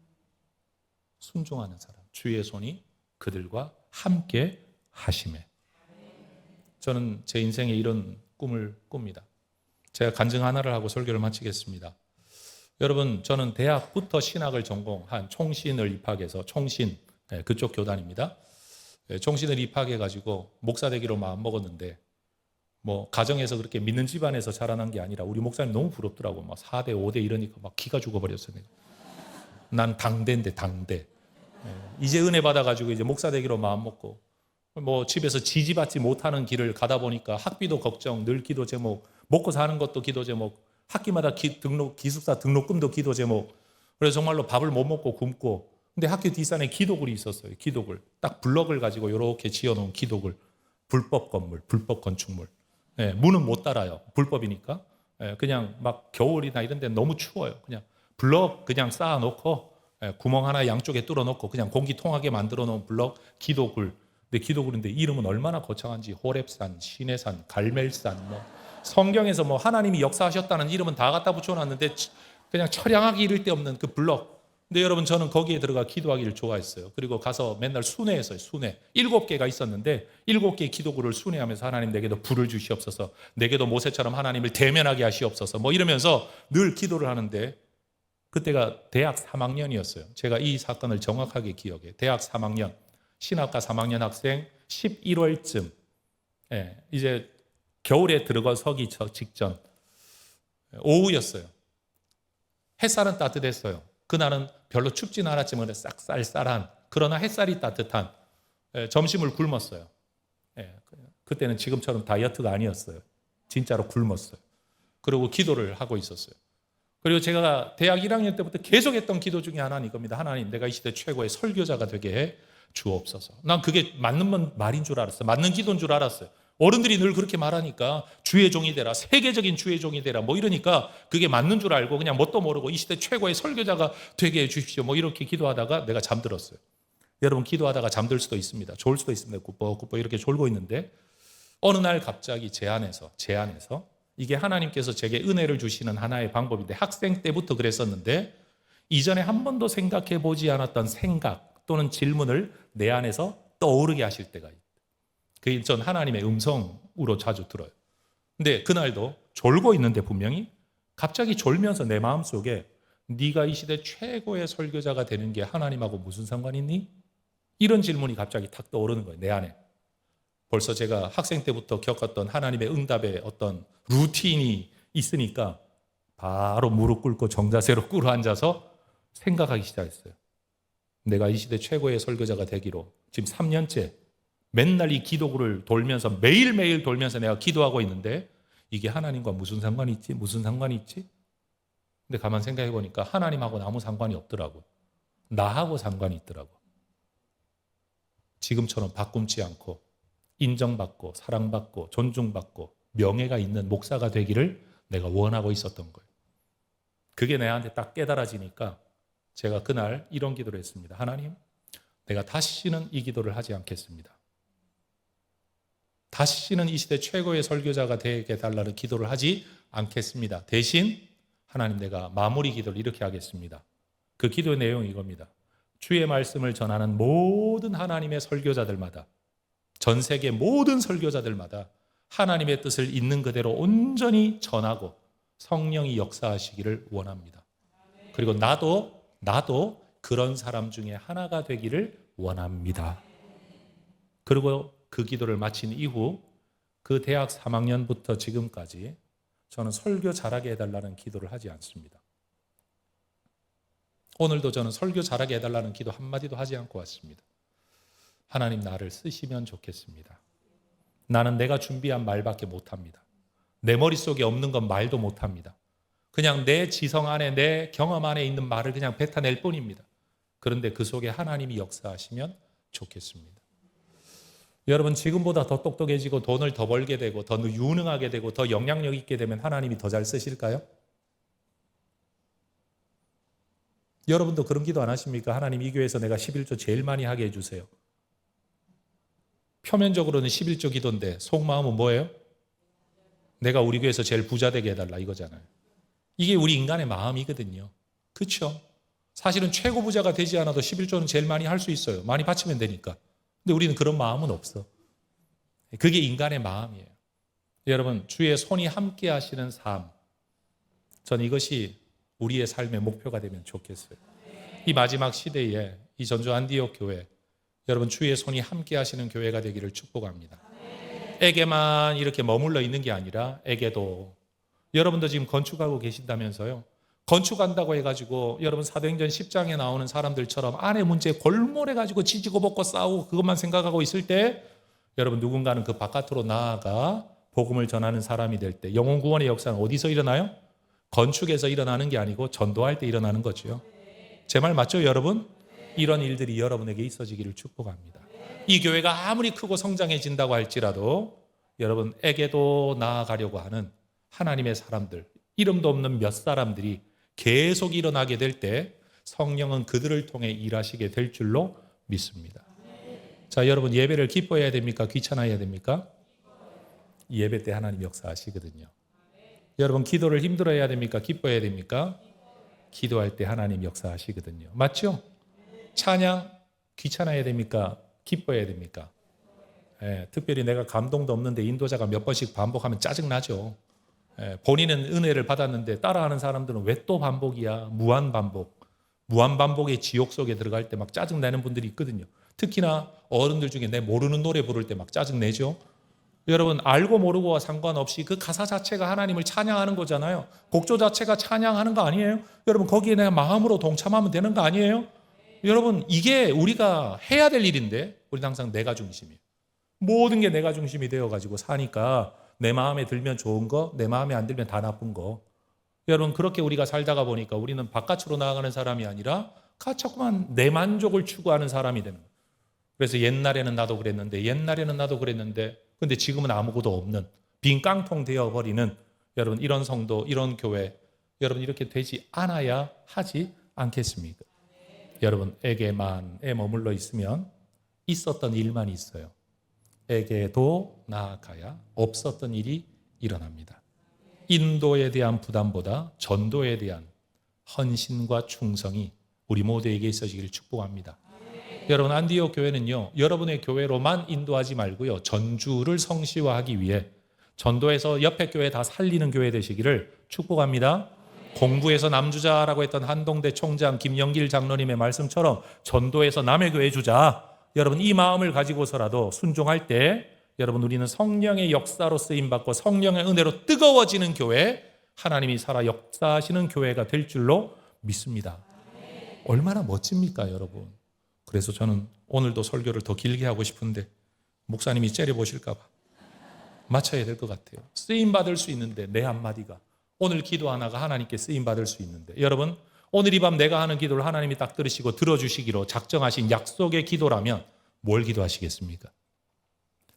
순종하는 사람. 주의 손이 그들과 함께 하심에. 저는 제 인생에 이런 꿈을 꿉니다. 제가 간증 하나를 하고 설교를 마치겠습니다. 여러분, 저는 대학부터 신학을 전공한 총신을 입학해서, 총신, 그쪽 교단입니다. 총신을 입학해가지고 목사 되기로 마음 먹었는데, 뭐 가정에서 그렇게 믿는 집안에서 자라난 게 아니라 우리 목사님 너무 부럽더라고. 막 4대 5대 이러니까 막 기가 죽어버렸어요. 난 당대인데 당대. 이제 은혜 받아가지고 이제 목사 되기로 마음 먹고 뭐 집에서 지지받지 못하는 길을 가다 보니까 학비도 걱정, 늘 기도 제목, 먹고 사는 것도 기도 제목, 학기마다 기숙사 등록금도 기도 제목. 그래서 정말로 밥을 못 먹고 굶고. 근데 학교 뒷산에 기도굴이 있었어요. 기도굴. 딱 블럭을 가지고 이렇게 지어놓은 기도굴. 불법 건물, 불법 건축물. 문은 못 달아요. 불법이니까. 그냥 막 겨울이나 이런 데 너무 추워요. 그냥 블럭 그냥 쌓아놓고 구멍 하나 양쪽에 뚫어놓고 그냥 공기 통하게 만들어 놓은 블럭 기도굴. 근데 기도굴인데 이름은 얼마나 거창한지 호렙산, 시내산, 갈멜산 뭐 성경에서 뭐 하나님이 역사하셨다는 이름은 다 갖다 붙여놨는데 그냥 처량하기 이를 데 없는 그 블럭. 근데 여러분 저는 거기에 들어가 기도하기를 좋아했어요. 그리고 가서 맨날 순회했어요. 순회. 7개가 있었는데 7개의 기도굴을 순회하면서 하나님 내게도 불을 주시옵소서. 내게도 모세처럼 하나님을 대면하게 하시옵소서. 뭐 이러면서 늘 기도를 하는데 그때가 대학 3학년이었어요. 제가 이 사건을 정확하게 기억해요. 대학 3학년, 신학과 3학년 학생 11월쯤 이제 겨울에 들어서기 직전 오후였어요. 햇살은 따뜻했어요. 그날은 별로 춥진 않았지만 싹 쌀쌀한 그러나 햇살이 따뜻한 점심을 굶었어요. 그때는 지금처럼 다이어트가 아니었어요. 진짜로 굶었어요. 그리고 기도를 하고 있었어요. 그리고 제가 대학 1학년 때부터 계속 했던 기도 중에 하나는 이겁니다. 하나님, 내가 이 시대 최고의 설교자가 되게 해 주옵소서. 난 그게 맞는 말인 줄 알았어요. 맞는 기도인 줄 알았어요. 어른들이 늘 그렇게 말하니까 주의 종이 되라, 세계적인 주의 종이 되라 뭐 이러니까 그게 맞는 줄 알고 그냥 뭣도 모르고 이 시대 최고의 설교자가 되게 해 주십시오 뭐 이렇게 기도하다가 내가 잠들었어요. 여러분 기도하다가 잠들 수도 있습니다. 졸 수도 있습니다. 굽버 이렇게 졸고 있는데 어느 날 갑자기 제 안에서 이게 하나님께서 제게 은혜를 주시는 하나의 방법인데 학생 때부터 그랬었는데 이전에 한 번도 생각해 보지 않았던 생각 또는 질문을 내 안에서 떠오르게 하실 때가 있어요. 그게 전 하나님의 음성으로 자주 들어요. 근데 그날도 졸고 있는데 분명히 갑자기 졸면서 내 마음속에 네가 이 시대 최고의 설교자가 되는 게 하나님하고 무슨 상관이 있니? 이런 질문이 갑자기 탁 떠오르는 거예요. 내 안에. 벌써 제가 학생 때부터 겪었던 하나님의 응답의 어떤 루틴이 있으니까 바로 무릎 꿇고 정자세로 꿇어 앉아서 생각하기 시작했어요. 내가 이 시대 최고의 설교자가 되기로 지금 3년째 맨날 이 기도구를 돌면서 매일매일 돌면서 내가 기도하고 있는데 이게 하나님과 무슨 상관이 있지? 무슨 상관이 있지? 근데 가만 생각해 보니까 하나님하고는 아무 상관이 없더라고요. 나하고 상관이 있더라고. 지금처럼 바꿈지 않고 인정받고 사랑받고 존중받고 명예가 있는 목사가 되기를 내가 원하고 있었던 거예요. 그게 내한테 딱 깨달아지니까 제가 그날 이런 기도를 했습니다. 하나님, 내가 다시는 이 기도를 하지 않겠습니다. 다시는 이 시대 최고의 설교자가 되게 해달라는 기도를 하지 않겠습니다. 대신 하나님 내가 마무리 기도를 이렇게 하겠습니다. 그 기도의 내용이 이겁니다. 주의 말씀을 전하는 모든 하나님의 설교자들마다 전 세계 모든 설교자들마다 하나님의 뜻을 있는 그대로 온전히 전하고 성령이 역사하시기를 원합니다. 그리고 나도 그런 사람 중에 하나가 되기를 원합니다. 그리고 그 기도를 마친 이후 그 대학 3학년부터 지금까지 저는 설교 잘하게 해달라는 기도를 하지 않습니다. 오늘도 저는 설교 잘하게 해달라는 기도 한마디도 하지 않고 왔습니다. 하나님 나를 쓰시면 좋겠습니다. 나는 내가 준비한 말밖에 못합니다. 내 머릿속에 없는 건 말도 못합니다. 그냥 내 지성 안에 내 경험 안에 있는 말을 그냥 뱉어낼 뿐입니다. 그런데 그 속에 하나님이 역사하시면 좋겠습니다. 여러분 지금보다 더 똑똑해지고 돈을 더 벌게 되고 더 유능하게 되고 더 영향력 있게 되면 하나님이 더 잘 쓰실까요? 여러분도 그런 기도 안 하십니까? 하나님 이 교회에서 내가 11조 제일 많이 하게 해주세요. 표면적으로는 11조 기도인데 속마음은 뭐예요? 내가 우리 교회에서 제일 부자 되게 해달라 이거잖아요. 이게 우리 인간의 마음이거든요. 그렇죠? 사실은 최고 부자가 되지 않아도 11조는 제일 많이 할 수 있어요. 많이 바치면 되니까. 근데 우리는 그런 마음은 없어. 그게 인간의 마음이에요. 여러분 주의 손이 함께 하시는 삶, 전 이것이 우리의 삶의 목표가 되면 좋겠어요. 이 마지막 시대에 이 전주 안디옥 교회, 여러분 주의 손이 함께 하시는 교회가 되기를 축복합니다. 에게만 이렇게 머물러 있는 게 아니라 에게도, 여러분도 지금 건축하고 계신다면서요. 건축한다고 해가지고 여러분 사도행전 10장에 나오는 사람들처럼 아내 문제에 골몰해가지고 지지고 볶고 싸우고 그것만 생각하고 있을 때 여러분 누군가는 그 바깥으로 나아가 복음을 전하는 사람이 될 때 영혼 구원의 역사는 어디서 일어나요? 건축에서 일어나는 게 아니고 전도할 때 일어나는 거죠. 제 말 맞죠 여러분? 이런 일들이 여러분에게 있어지기를 축복합니다. 이 교회가 아무리 크고 성장해진다고 할지라도 여러분에게도 나아가려고 하는 하나님의 사람들, 이름도 없는 몇 사람들이 계속 일어나게 될 때 성령은 그들을 통해 일하시게 될 줄로 믿습니다. 자, 여러분 예배를 기뻐해야 됩니까? 귀찮아해야 됩니까? 예배 때 하나님 역사하시거든요. 여러분 기도를 힘들어해야 됩니까? 기뻐해야 됩니까? 기도할 때 하나님 역사하시거든요. 맞죠? 찬양 귀찮아해야 됩니까? 기뻐해야 됩니까? 특별히 내가 감동도 없는데 인도자가 몇 번씩 반복하면 짜증나죠. 본인은 은혜를 받았는데 따라하는 사람들은 왜 또 반복이야? 무한반복의 지옥 속에 들어갈 때 막 짜증내는 분들이 있거든요. 특히나 어른들 중에 내 모르는 노래 부를 때 막 짜증내죠. 여러분 알고 모르고와 상관없이 그 가사 자체가 하나님을 찬양하는 거잖아요. 곡조 자체가 찬양하는 거 아니에요? 여러분 거기에 내가 마음으로 동참하면 되는 거 아니에요? 여러분 이게 우리가 해야 될 일인데 우리는 항상 내가 중심이에요. 모든 게 내가 중심이 되어가지고 사니까 내 마음에 들면 좋은 거, 내 마음에 안 들면 다 나쁜 거. 여러분 그렇게 우리가 살다가 보니까 우리는 바깥으로 나아가는 사람이 아니라 자꾸만 내 만족을 추구하는 사람이 되는 거예요. 그래서 옛날에는 나도 그랬는데 근데 지금은 아무것도 없는 빈 깡통 되어버리는 여러분 이런 성도, 이런 교회 여러분 이렇게 되지 않아야 하지 않겠습니까? 여러분에게만에 머물러 있으면 있었던 일만 있어요. 에게도 나아가야 없었던 일이 일어납니다. 인도에 대한 부담보다 전도에 대한 헌신과 충성이 우리 모두에게 있어지기를 축복합니다. 여러분 안디옥 교회는요 여러분의 교회로만 인도하지 말고요 전주를 성시화하기 위해 전도해서 옆에 교회 다 살리는 교회 되시기를 축복합니다. 공부에서 남주자라고 했던 한동대 총장 김영길 장로님의 말씀처럼 전도해서 남의 교회 주자. 여러분 이 마음을 가지고서라도 순종할 때 여러분 우리는 성령의 역사로 쓰임받고 성령의 은혜로 뜨거워지는 교회, 하나님이 살아 역사하시는 교회가 될 줄로 믿습니다. 얼마나 멋집니까 여러분. 그래서 저는 오늘도 설교를 더 길게 하고 싶은데 목사님이 째려보실까 봐 맞춰야 될 것 같아요. 쓰임받을 수 있는데 내 한마디가 오늘 기도 하나가 하나님께 쓰임받을 수 있는데 여러분 오늘 이 밤 내가 하는 기도를 하나님이 딱 들으시고 들어주시기로 작정하신 약속의 기도라면 뭘 기도하시겠습니까?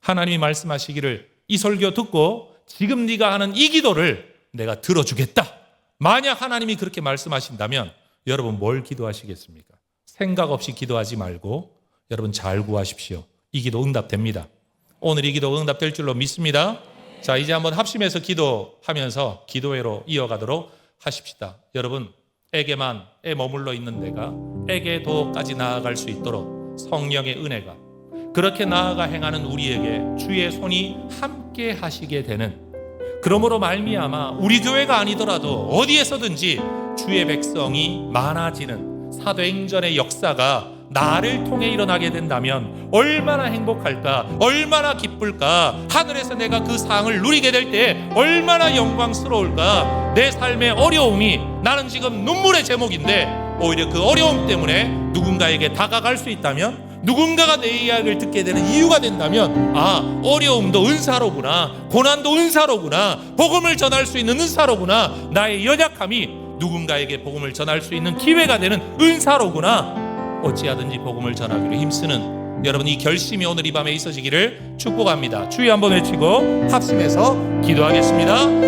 하나님이 말씀하시기를 이 설교 듣고 지금 네가 하는 이 기도를 내가 들어주겠다. 만약 하나님이 그렇게 말씀하신다면 여러분 뭘 기도하시겠습니까? 생각 없이 기도하지 말고 여러분 잘 구하십시오. 이 기도 응답됩니다. 오늘 이 기도 응답될 줄로 믿습니다. 자, 이제 한번 합심해서 기도하면서 기도회로 이어가도록 하십시다. 여러분 에게만에 머물러 있는 내가 에게도까지 나아갈 수 있도록 성령의 은혜가 그렇게 나아가 행하는 우리에게 주의 손이 함께 하시게 되는 그러므로 말미암아 우리 교회가 아니더라도 어디에서든지 주의 백성이 많아지는 사도행전의 역사가 나를 통해 일어나게 된다면 얼마나 행복할까, 얼마나 기쁠까, 하늘에서 내가 그 상을 누리게 될 때 얼마나 영광스러울까. 내 삶의 어려움이 나는 지금 눈물의 제목인데 오히려 그 어려움 때문에 누군가에게 다가갈 수 있다면, 누군가가 내 이야기를 듣게 되는 이유가 된다면, 아, 어려움도 은사로구나, 고난도 은사로구나, 복음을 전할 수 있는 은사로구나, 나의 연약함이 누군가에게 복음을 전할 수 있는 기회가 되는 은사로구나. 어찌하든지 복음을 전하기로 힘쓰는 여러분 이 결심이 오늘 이 밤에 있어지기를 축복합니다. 주여 한번 외치고 합심해서 기도하겠습니다.